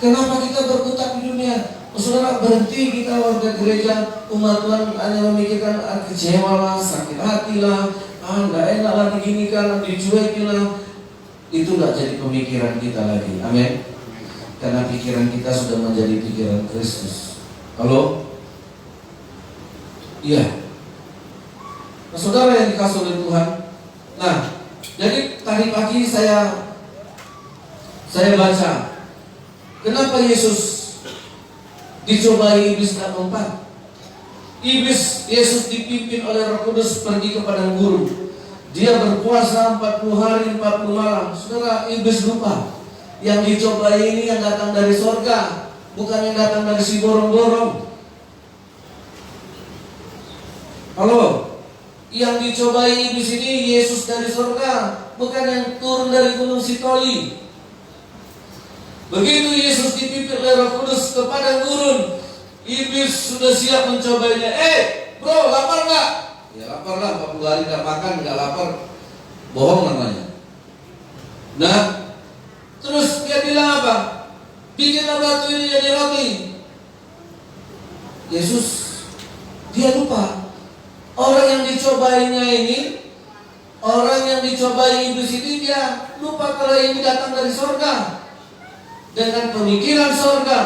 Kenapa kita berkutat di dunia? Saudara, berhenti kita warga gereja umat Tuhan hanya memikirkan kecewa lah, sakit hati lah, nggak enak lah diginikan, dicuekin lah. Itu nggak jadi pemikiran kita lagi. Amin. Karena pikiran kita sudah menjadi pikiran Kristus. Halo? Iya. Nah, saudara yang dikasih oleh Tuhan. Nah, jadi tadi pagi saya baca, kenapa Yesus dicobai iblis dan mempan? Yesus dipimpin oleh Roh Kudus pergi ke padang gurun. Dia berpuasa 40 hari 40 malam. Saudara, iblis lupa yang dicobai ini yang datang dari surga, bukan yang datang dari si borong-borong. Halo, yang dicobai iblis ini Yesus dari surga, bukan yang turun dari gunung Sitoli. Begitu Yesus dipimpin oleh Roh Kudus ke padang gurun, iblis sudah siap mencobanya. Bro, lapar nggak? Ya lapar lah, 40 hari nggak makan, nggak lapar, bohong namanya. Nah, terus dia bilang apa? Bikinlah batu ini jadi roti. Yesus, dia lupa. Orang yang dicobainya ini, orang yang dicobai iblis ini, dia lupa kalau ini datang dari surga. Dengan pemikiran surga,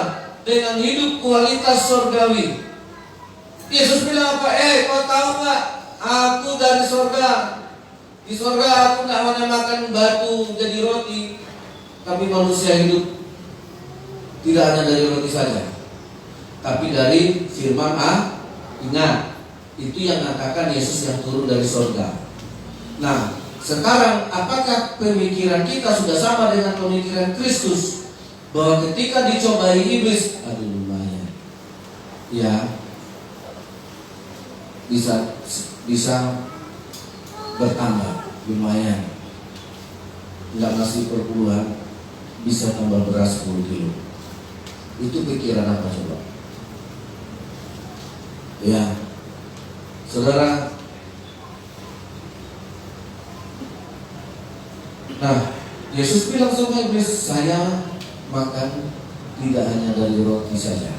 dengan hidup kualitas surgawi. Yesus bilang apa? Kau tahu nggak? Aku dari surga. Di surga aku nggak hanya makan batu jadi roti, tapi manusia hidup tidak hanya dari roti saja, tapi dari firman Ingat, itu yang mengatakan Yesus yang turun dari surga. Nah, sekarang apakah pemikiran kita sudah sama dengan pemikiran Kristus? Bahwa ketika dicobai iblis, aduh lumayan, ya bisa bertambah, lumayan, nggak ngasih perpuluhan, bisa tambah beras 10 kilo. Itu pikiran apa coba? Ya, saudara. Nah, Yesus bilang sama iblis, saya makan tidak hanya dari roti saja,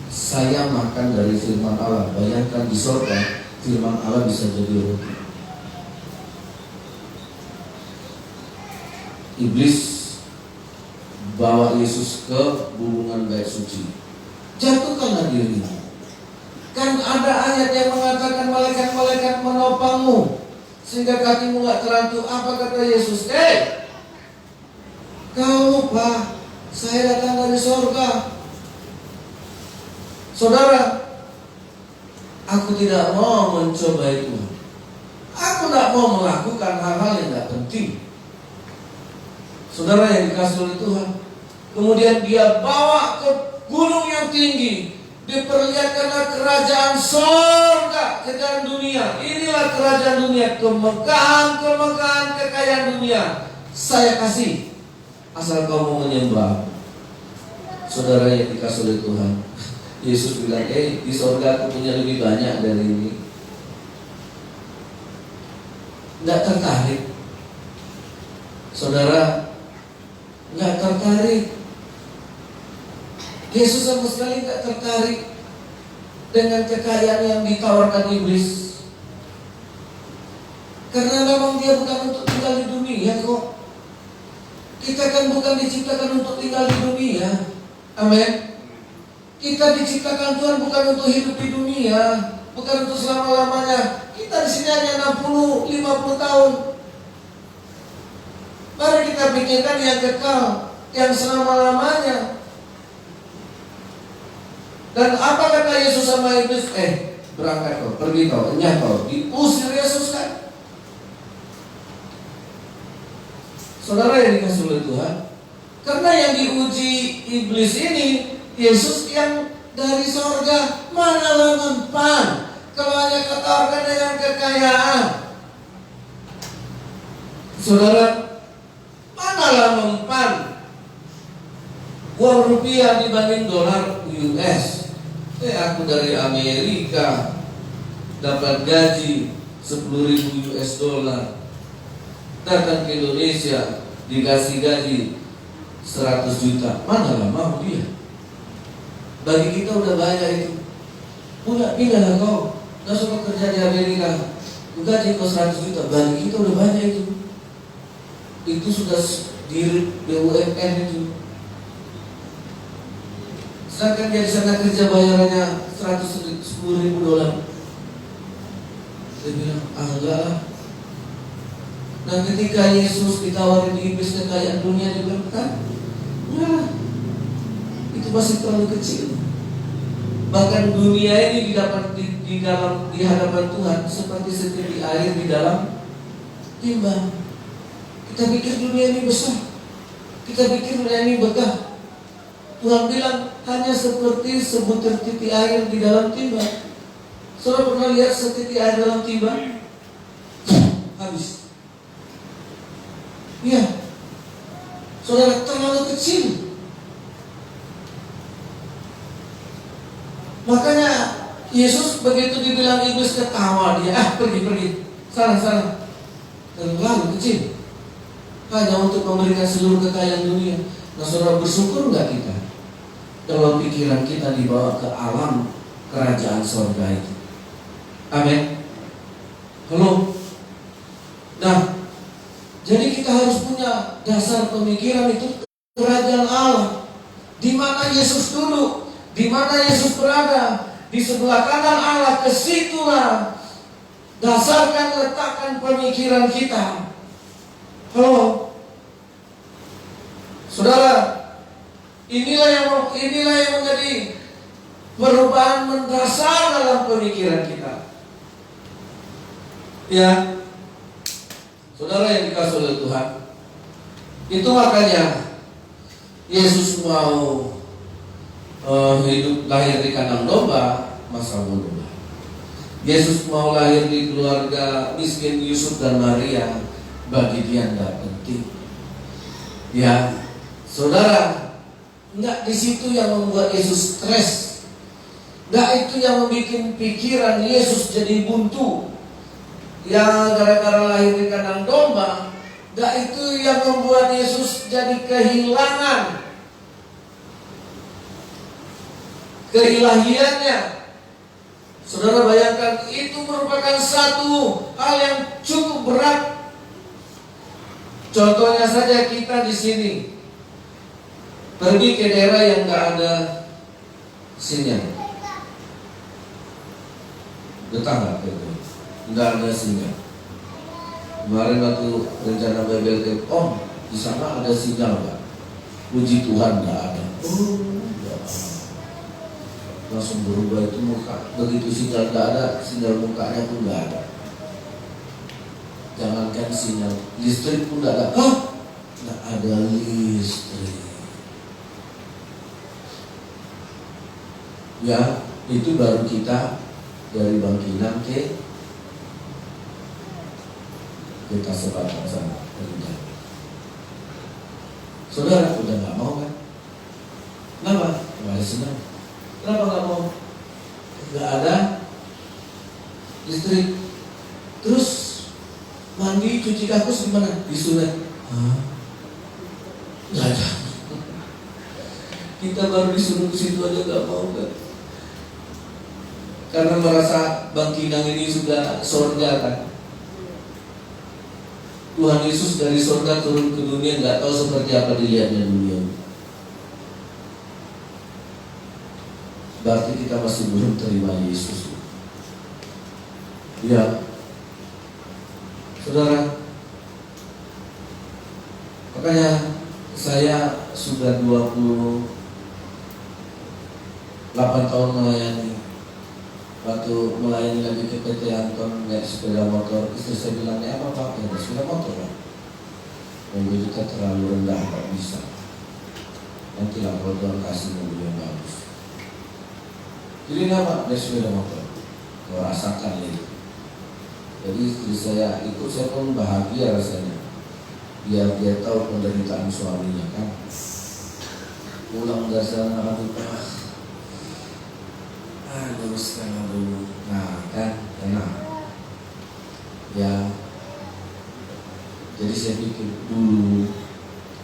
saya makan dari firman Allah. Bayangkan di surga, firman Allah bisa jadi roti. iblis bawa Yesus ke hubungan bait suci. Jatuhkanlah dirimu. Kan ada ayat yang mengatakan malaikat-malaikat menopangmu sehingga kakimu gak terantuk. Apa kata Yesus? Kau lupa saya datang dari sorga. Saudara, aku tidak mau mencoba itu. Aku tidak mau melakukan hal-hal yang tidak penting. Saudara yang dikasih oleh Tuhan, kemudian dia bawa ke gunung yang tinggi, diperlihatkanlah kerajaan sorga, kekayaan dunia. Inilah kerajaan dunia, kemegahan, kekayaan dunia saya kasih, asal kau mau menyembah. Saudara yang dikasih oleh Tuhan, Yesus bilang, di sorga aku punya lebih banyak dari ini. Nggak tertarik. Saudara, nggak tertarik. Yesus sama sekali nggak tertarik dengan kekayaan yang ditawarkan iblis. Karena memang dia bukan untuk tinggal di dunia kok. Kita kan bukan diciptakan untuk tinggal di dunia. Amin. Kita diciptakan Tuhan bukan untuk hidup di dunia, bukan untuk selama-lamanya. Kita di sini hanya 60, 50 tahun. Mari kita pikirkan yang kekal, yang selama-lamanya. Dan apa kata Yesus sama iblis? Berangkat kau, pergi kau, enyah kau. Diusir Yesus kan. Saudara yang dikasih oleh Tuhan, karena yang diuji iblis ini Yesus yang dari sorga, manalah mempan kalau hanya katakan dengan kekayaan. Saudara, manalah mempan uang rupiah dibanding dolar US. Aku dari Amerika dapat gaji 10.000 US dollar, datang ke Indonesia dikasih gaji 100 juta. Manalah mau dia. Bagi kita udah banyak itu. Pindahlah kau, langsung kerja di Amerika, gaji kau 100 juta. Bagi kita udah banyak itu. Itu sudah di BUMN itu. Sedangkan dia di sana kerja bayarannya 110.000 dolar. Dia bilang, enggak lah. Dan ketika Yesus ditawarin iblis kekayaan dunia, dia bilang, enggak, itu masih terlalu kecil. Bahkan dunia ini didapat di hadapan Tuhan seperti setinggi air di dalam timba. Kita pikir dunia ini besar, kita pikir dunia ini megah. Tuhan bilang hanya seperti sebutir titik air di dalam timba. Saudara pernah lihat setitik air dalam timba? Habis. Iya. Saudara, terlalu kecil. Makanya Yesus begitu dibilang iblis ketawa dia, pergi. Sana. Terlalu kecil. Hanya untuk memberikan seluruh kekayaan dunia. Nah, saudara, bersyukur nggak kita kalau pikiran kita dibawa ke alam kerajaan sorga itu? Amin. Halo. Nah, jadi kita harus punya dasar pemikiran itu kerajaan Allah. Di mana Yesus duduk, di mana Yesus berada, di sebelah kanan Allah, ke situlah dasarkan, letakkan pemikiran kita. Halo. Saudara, inilah yang menjadi perubahan mendasar dalam pemikiran kita. Ya, saudara yang dikasih oleh Tuhan, itu makanya Yesus mau hidup lahir di kandang domba, masa bodoh. Yesus mau lahir di keluarga miskin Yusuf dan Maria, bagi dia tidak penting. Ya, saudara, enggak di situ yang membuat Yesus stres. Enggak itu yang membuat pikiran Yesus jadi buntu. Yang gara-gara lahir di kandang domba, enggak itu yang membuat Yesus jadi kehilangan keilahiannya. Saudara bayangkan, itu merupakan satu hal yang cukup berat. Contohnya saja kita di sini pergi ke daerah yang nggak ada sinyal, betah nggak gitu? Nggak ada sinyal. Kemarin waktu rencana BBLT, di sana ada sinyal nggak? Puji Tuhan nggak ada. Nggak ada. Langsung berubah itu muka. Begitu sinyal nggak ada, sinyal mukanya pun nggak ada. Jangankan sinyal, listrik pun nggak ada. Nggak ada listrik. Ya, itu baru kita dari Bangkinang ke Kasepatan sana. Saudara udah nggak mau kan? Kenapa? Nggak ada sinyal. Kenapa nggak mau? Nggak ada listrik. Terus mandi, cuci kakus gimana? Disunat. Nggak ada. Kita baru disuruh ke situ aja nggak mau kan? Karena merasa Bangkinang ini sudah surga kan. Tuhan Yesus dari surga turun ke dunia, nggak tahu seperti apa dilihatnya dunia. Berarti kita masih belum terima Yesus. Ya, saudara. Makanya saya sudah 28 tahun melayani. Waktu melayani lagi ke PT Anton naik sepeda motor, istri saya bilangnya apa Pak? Ya sepeda motor lah. Mobil kita terlalu rendah, nggak bisa. Nanti lah kalau Tuhan kasih mobil yang bagus. Jadi apa? Naik sepeda motor. Kau rasakan itu. Jadi istri saya ikut, saya pun bahagia rasanya. Biar dia tahu penderitaan suaminya kan. Pulang dari sana luruskan dulu. Nah kan enak. Ya. Jadi saya pikir dulu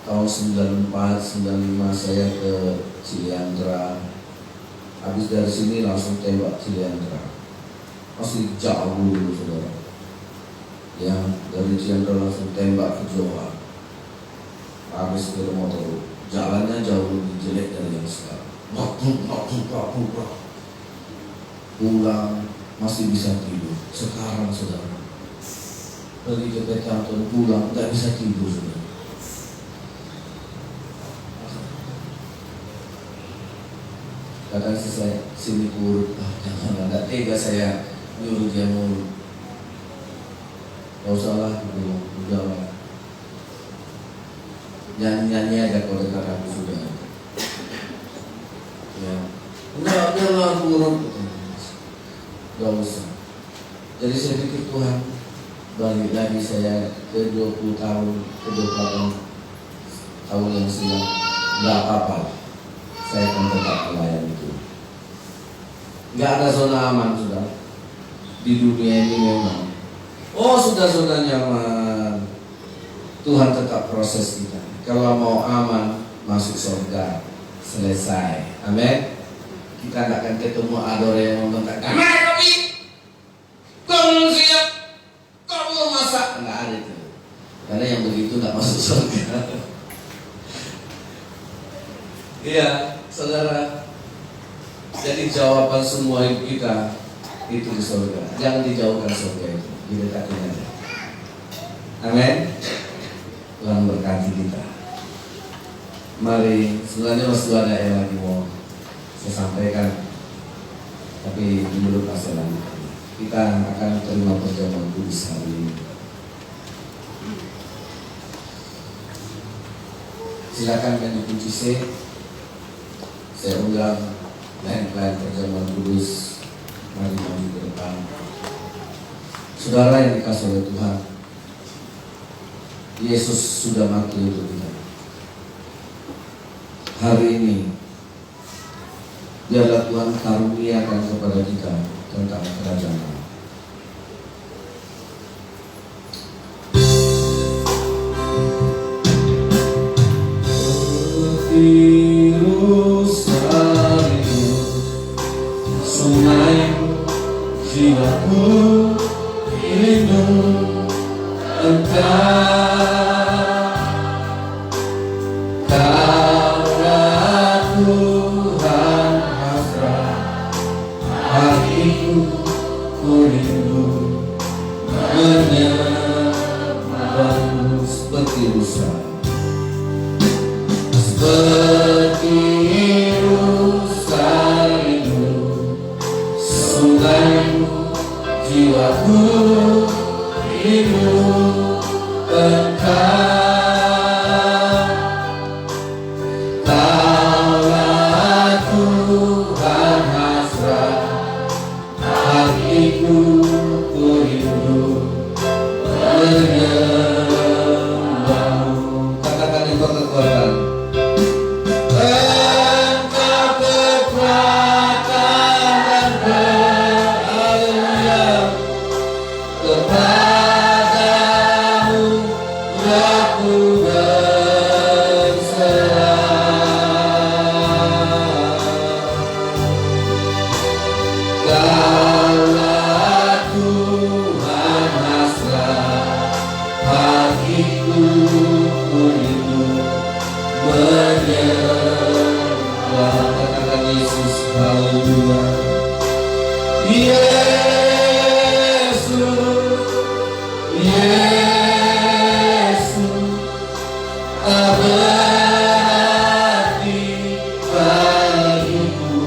tahun 94, 95 saya ke Ciliandra. Habis dari sini langsung tembak Ciliandra. Masih jauh dulu saudara. Ya, dari Ciliandra langsung tembak ke Jawa. Habis ke motor. Jalannya jauh lebih jelek dari yang sekarang. Pulang masih bisa tidur. Sekarang saudara pergi ke PT Anton, pulang nggak bisa tidur saudara. Kadang saya sini kurut, jangan nggak tega saya nyuruh dia mulu. Gak usah lah, udah lah. Nyanyi aja kalau dekat aku sudah. Ya, enggak lah kurut. Gak usah. Jadi saya pikir Tuhan balik lagi saya ke 20 tahun, ke 28 tahun yang silam. Gak apa-apa, saya akan tetap melayani itu. Gak ada zona aman sudah di dunia ini memang. Sudah zona nyaman. Tuhan tetap proses kita. Kalau mau aman, masuk surga, selesai. Amin. Kita tidak akan ketemu adore yang membentak, "Mana kopi? Kamu siap? Kamu masak?" Enggak ada itu. Karena yang begitu tidak masuk surga. Iya, saudara. Jadi jawaban semua hidup kita itu di surga. Jangan dijauhkan surga itu, didekatin aja. Amin. Tuhan berkati kita. Mari, sebenarnya masih ada yang lagi mau saya sampaikan, tapi dulu pasal lagi. Kita akan terima perjamuan kudus hari ini. Silakan kan dikunci C. Saya undang lain-lain perjamuan kudus. Mari maju ke depan. Saudara yang dikasih oleh Tuhan, Yesus sudah mati untuk kita. Hari ini biarlah Tuhan karuniakan kepada kita tentang kerajaan Allah. Sungai jiwaku rindu engkau. seperti rusa. Seperti rusa rindu sungaimu, jiwaku rindu engkau. Kaulah Tuhan hasrat hatiku, ku rindu menyembahmu. Katakan engkau kekuatan. Engkau kekuatan dan haleluya. Kepadamu aku berserah. Kaulah Tuhan hasrat hatiku, ku rindu menyembah. Katakan Yesus, haleluya. Yesus, Yesus, tak berarti bagiku.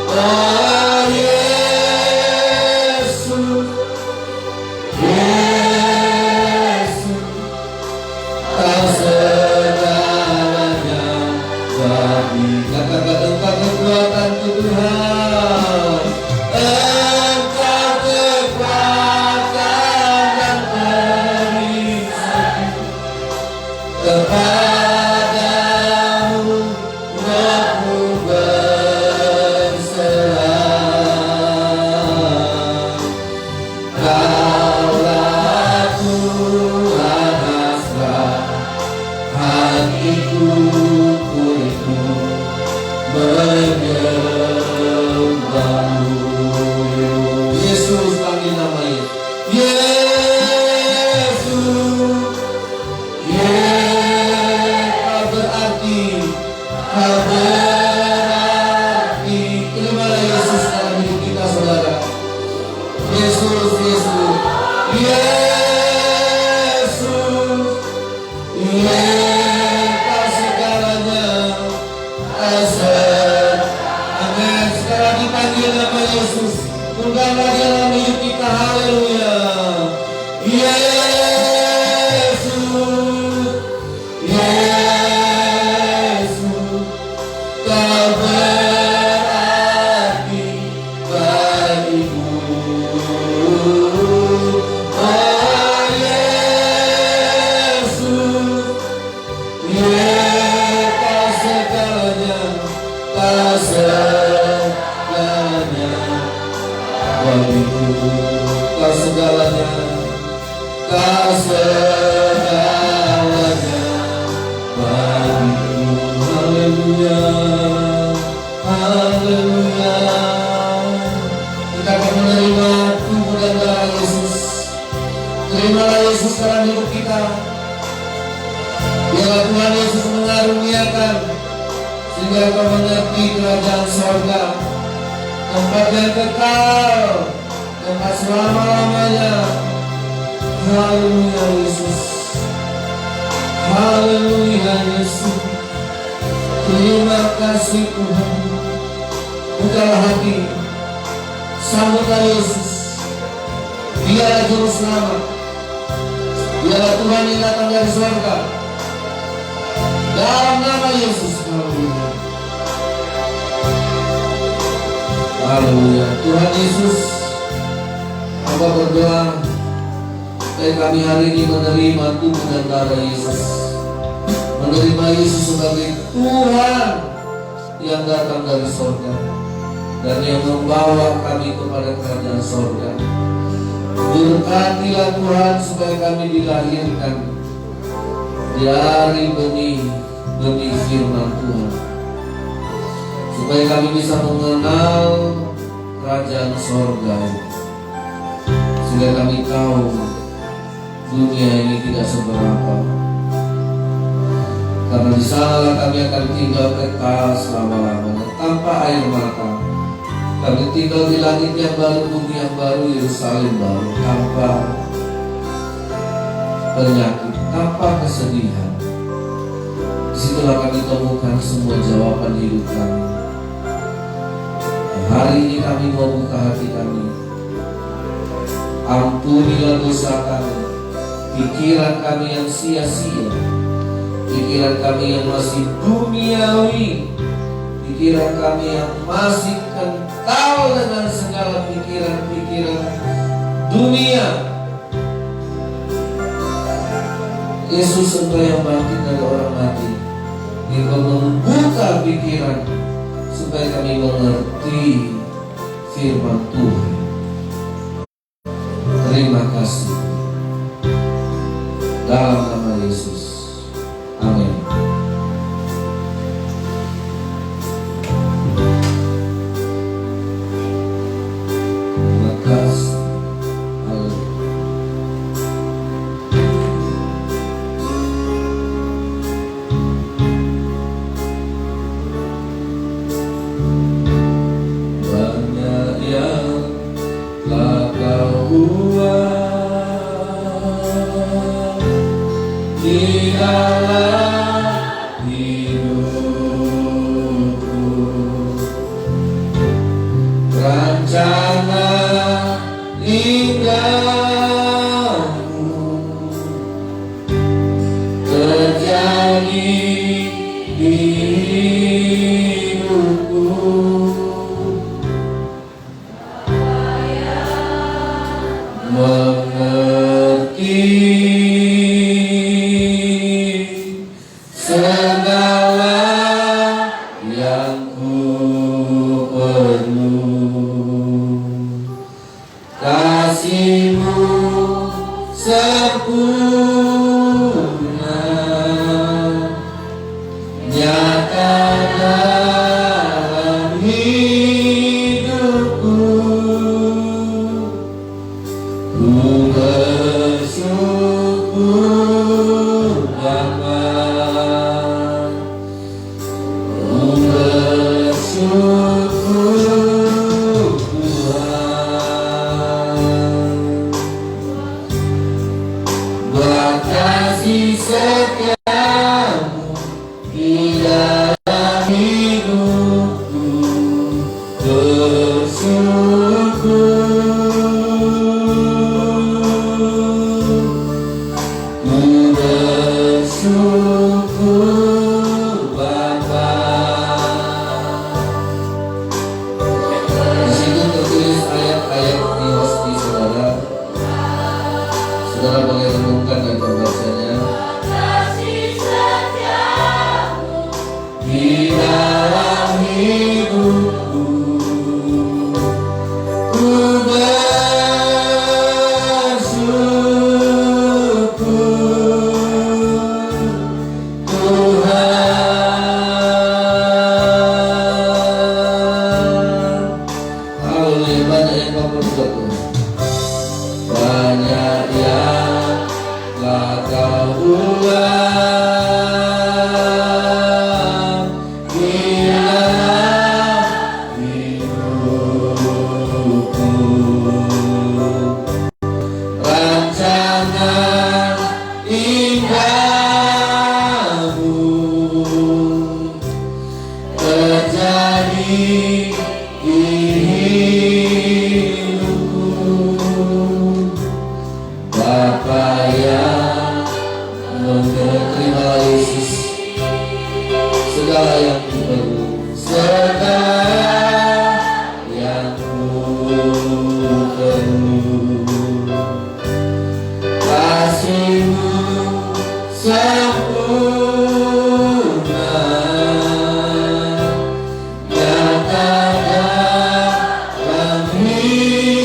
Oh Yesus, Yesus, kau segalanya bagi. Katakan engkau kekuatan Tuhan. Engkau kekuatan dan perisai. Kepadamu aku berserah. Kaulah Tuhan hasrat hatiku, ku rindu menyembahmu. Yesus, panggil namanya Yesus. Kau berarti, kau berarti. Terimalah Yesus dalam hidup kita, saudara. Yesus, Yesus, Yesus, kau segalanya. Amin. Sekarang dipanggil nama Yesus. Undanglah dia dalam hidup kita. Haleluya. Yesus, Yesus, kau berarti bagiku. Oh Yesus, kau segalanya, kau segalanya bagiku. Kau segalanya, kau segalanya bagiku. Haleluya, haleluya. Kita akan menerima tubuh dan darah Yesus. Terimalah Yesus dalam hidup kita. Biarlah Tuhan Yesus mengaruniakan sehingga kau mengerti kerajaan sorga, tempat yang kekal, tempat selama-lamanya. Haleluya Yesus, haleluya Yesus. Terima kasih Tuhan. Bukalah hati, sambutlah Yesus. Dialah juru selamat, dialah Tuhan yang datang dari surga. Dalam nama Yesus, haleluya, haleluya. Tuhan Yesus, hamba berdoa supaya kami hari ini menerima tubuh dan darah Yesus, menerima Yesus sebagai Tuhan yang datang dari surga dan yang membawa kami kepada kerajaan surga. Berkatilah Tuhan supaya kami dilahirkan dari benih firman Tuhan, supaya kami bisa mengenal kerajaan surga, sehingga kami tahu dunia ini tidak seberapa, karena di sana kami akan tinggal kekal selama-lamanya tanpa air mata. Kami tinggal di langit yang baru, bumi yang baru, Yerusalem baru, tanpa penyakit, tanpa kesedihan. Disitulah kami temukan semua jawaban hidup kami. Dan hari ini kami mau buka hati kami. Ampunilah dosa kami, pikiran kami yang sia-sia, pikiran kami yang masih duniawi, pikiran kami yang masih kental dengan segala pikiran-pikiran dunia. Yesus, Engkau yang bangkit dari orang mati, Engkau membuka pikiran supaya kami mengerti firman Tuhan. Terima kasih dalam nama Yesus. Amin. Terima kasih. Banyak yang telah Kau buat di dalam hidupku, rencana indahmu terjadi di hidupku. Mengerti segala yang ku perlu, kasih-Mu sempurna nyata dalam hidupku. Ku bersyukur Bapa, ku bersyukur Tuhan, buat kasih setiamu di dalam hidupku. Bersyukur Bapa. Di situ tertulis ayat-ayat di hospi saudara. Saudara boleh renungkan dan membacanya. Di dalam hidupku, ku banyak yang telah Kau buat di dalam hidupku, rencana indahmu terjadi di Bapa yang menerima Yesus, segala yang ku perlu, segala yang ku perlu, kasih-Mu sempurna nyata dalam hidupku.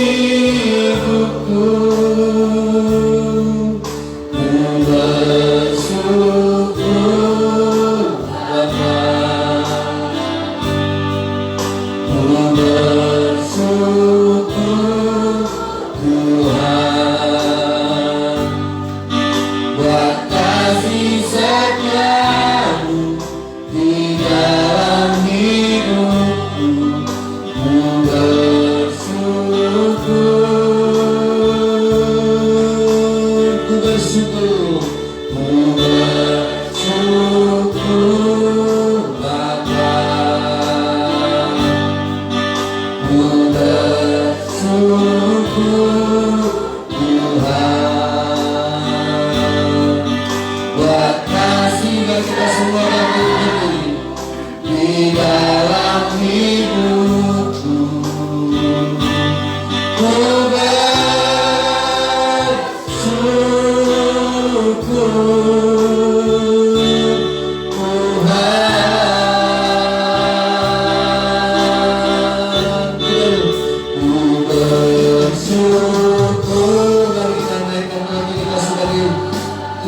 Tuhan, buat kasih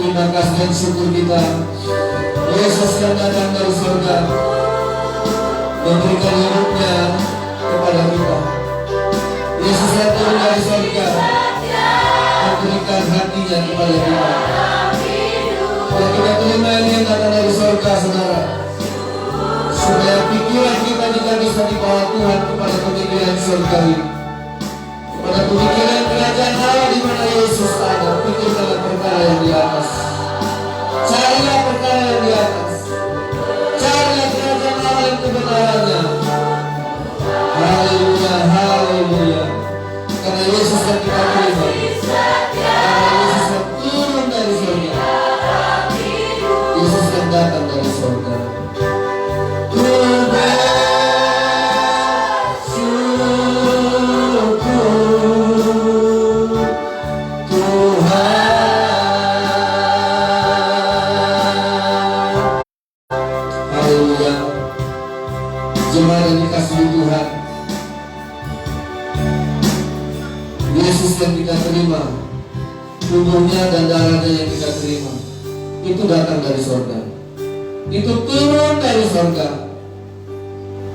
Terima kasih dan syukur kita. Yesus yang datang dari surga memberikan hidupnya kepada kita. Yesus yang turun dari surga memberikan hatinya kepada kita. Dan kita terima ini yang datang dari surga, saudara, supaya pikiran kita juga bisa dibawa Tuhan kepada pemikiran surga ini, kepada pemikiran kerajaan Allah di mana Yesus ada. Pikirkanlah perkara yang di atas. Carilah perkara yang di atas. Carilah kerajaan Allah dan kebenarannya. Haleluya, haleluya. Karena Yesus yang kita terima, karena Yesus yang turun dari surga, Yesus yang datang dari surga. Jemaat yang dikasihi Tuhan, Yesus yang kita terima, tubuhnya dan darahnya yang kita terima, itu datang dari surga. Itu turun dari surga.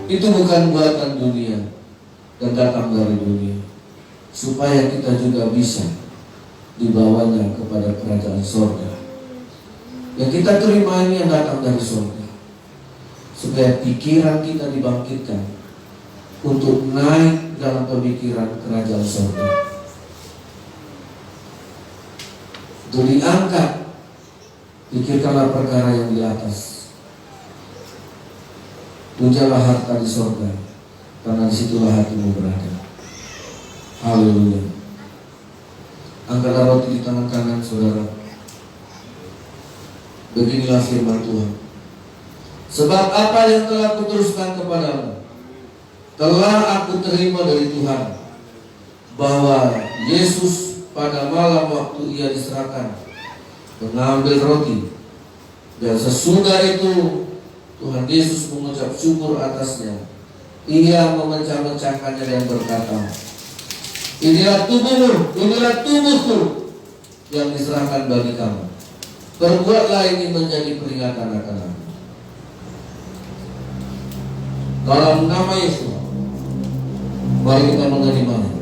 Itu bukan buatan dunia dan datang dari dunia, supaya kita juga bisa dibawanya kepada kerajaan surga. Yang kita terima ini yang datang dari surga, supaya pikiran kita dibangkitkan untuk naik dalam pemikiran kerajaan surga, untuk diangkat. Pikirkanlah perkara yang di atas. Pujalah harta di surga, karena disitulah hatimu berada. Haleluya. Angkatlah roti di tangan kanan, saudara. Beginilah firman Tuhan. Sebab apa yang telah kuteruskan kepadamu telah aku terima dari Tuhan, bahwa Yesus pada malam waktu ia diserahkan mengambil roti, dan sesudah itu Tuhan Yesus mengucap syukur atasnya. Ia memecah-mecahkannya dan berkata, inilah tubuhmu, inilah tubuhku yang diserahkan bagi kamu. Perbuatlah ini menjadi peringatan akan aku. Dalam nama Yesus, mari kita menerimanya.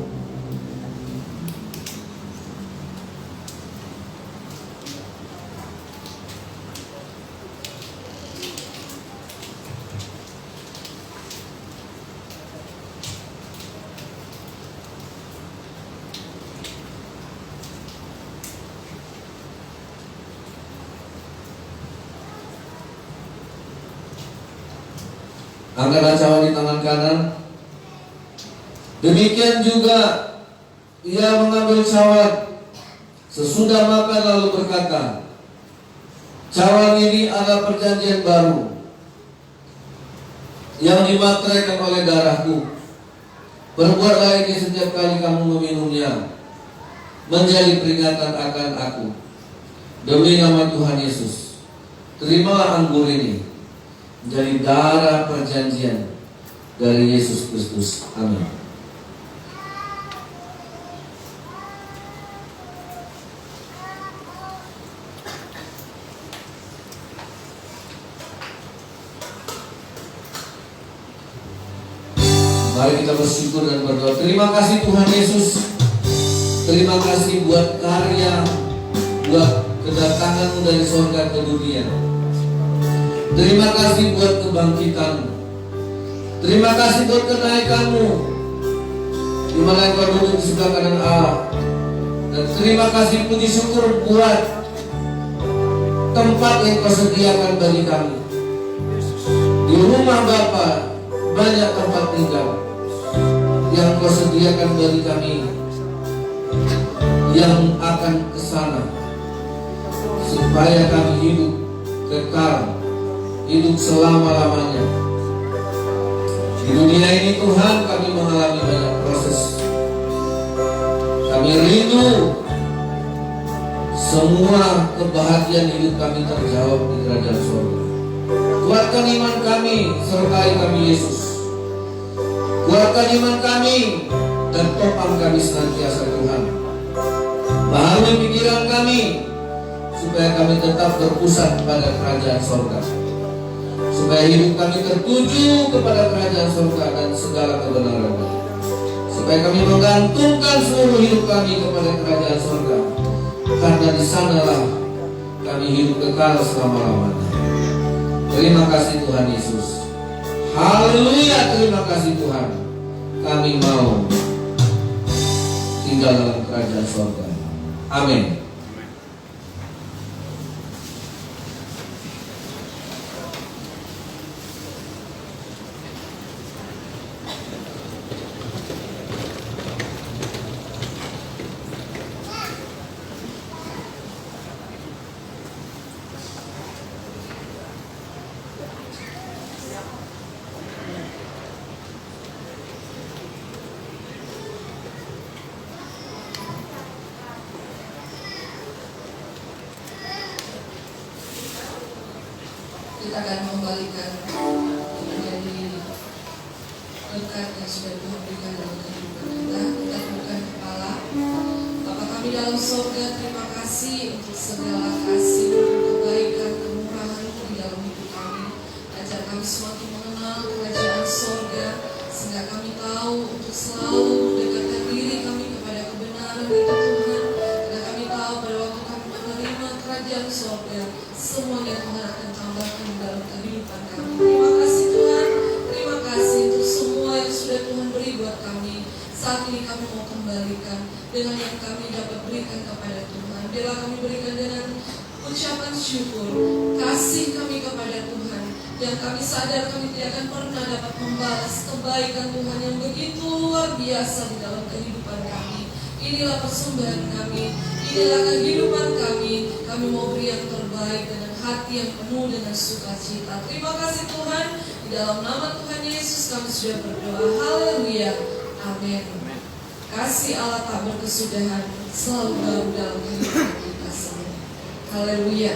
Angkatlah cawan di tangan kanan. Demikian juga ia mengambil cawan sesudah makan lalu berkata, cawan ini adalah perjanjian baru yang dimateraikan oleh darahku. Perbuatlah ini setiap kali kamu meminumnya, menjadi peringatan akan aku. Demi nama Tuhan Yesus, terimalah anggur ini menjadi darah perjanjian dari Yesus Kristus. Amin. Mari kita bersyukur dan berdoa. Terima kasih Tuhan Yesus. Terima kasih buat karya, buat kedatanganmu dari surga ke dunia. Terima kasih buat kebangkitanmu. Terima kasih buat kenaikanmu, di mana Engkau duduk di sebelah kanan Allah. Dan terima kasih, puji syukur buat tempat yang Kau sediakan bagi kami. Di rumah Bapa banyak tempat tinggal yang Kau sediakan bagi kami yang akan ke sana, supaya kami hidup kekal, hidup selama-lamanya. Di dunia ini Tuhan, kami mengalami banyak proses. Kami rindu semua kebahagiaan hidup kami terjawab di kerajaan surga. Kuatkan iman kami, sertai kami Yesus. Kuatkan iman kami dan topang kami senantiasa Tuhan. Baharui pikiran kami supaya kami tetap berpusat pada kerajaan surga, supaya hidup kami tertuju kepada kerajaan surga dan segala kebenaran, supaya kami menggantungkan seluruh hidup kami kepada kerajaan surga, karena di sanalah kami hidup kekal selama-lamanya. Terima kasih Tuhan Yesus. Haleluya, terima kasih Tuhan. Kami mau tinggal dalam kerajaan surga. Amin. Kita akan mengembalikan menjadi berkat yang sudah Tuhan berikan dalam kehidupan kita. Kita tundukkan kepala. Bapa kami dalam surga, terima kasih untuk segala kasih, kebaikan, kemurahan-Mu di dalam hidup kami. Ajar kami semakin mengenal kerajaan surga, sehingga kami tahu untuk selalu mendekatkan diri kami kepada kebenaran itu Tuhan. Karena kami tahu pada waktu kami menerima kerajaan surga, semuanya Tuhan akan tambahkan dalam kehidupan kami. Terima kasih Tuhan, terima kasih untuk semua yang sudah Tuhan beri buat kami. Saat ini kami mau kembalikan dengan yang kami dapat berikan kepada Tuhan. Biarlah kami berikan dengan ucapan syukur, kasih kami kepada Tuhan, yang kami sadar kami tidak akan pernah dapat membalas kebaikan Tuhan yang begitu luar biasa di dalam kehidupan kami. Inilah persembahan kami, inilah kehidupan kami. Kami mau beri yang terbaik dengan hati yang penuh dengan sukacita. Terima kasih Tuhan. Di dalam nama Tuhan Yesus kami sudah berdoa. Haleluya. Amin. Kasih Allah tak berkesudahan selalu baru dalam kehidupan kita semua. Haleluya.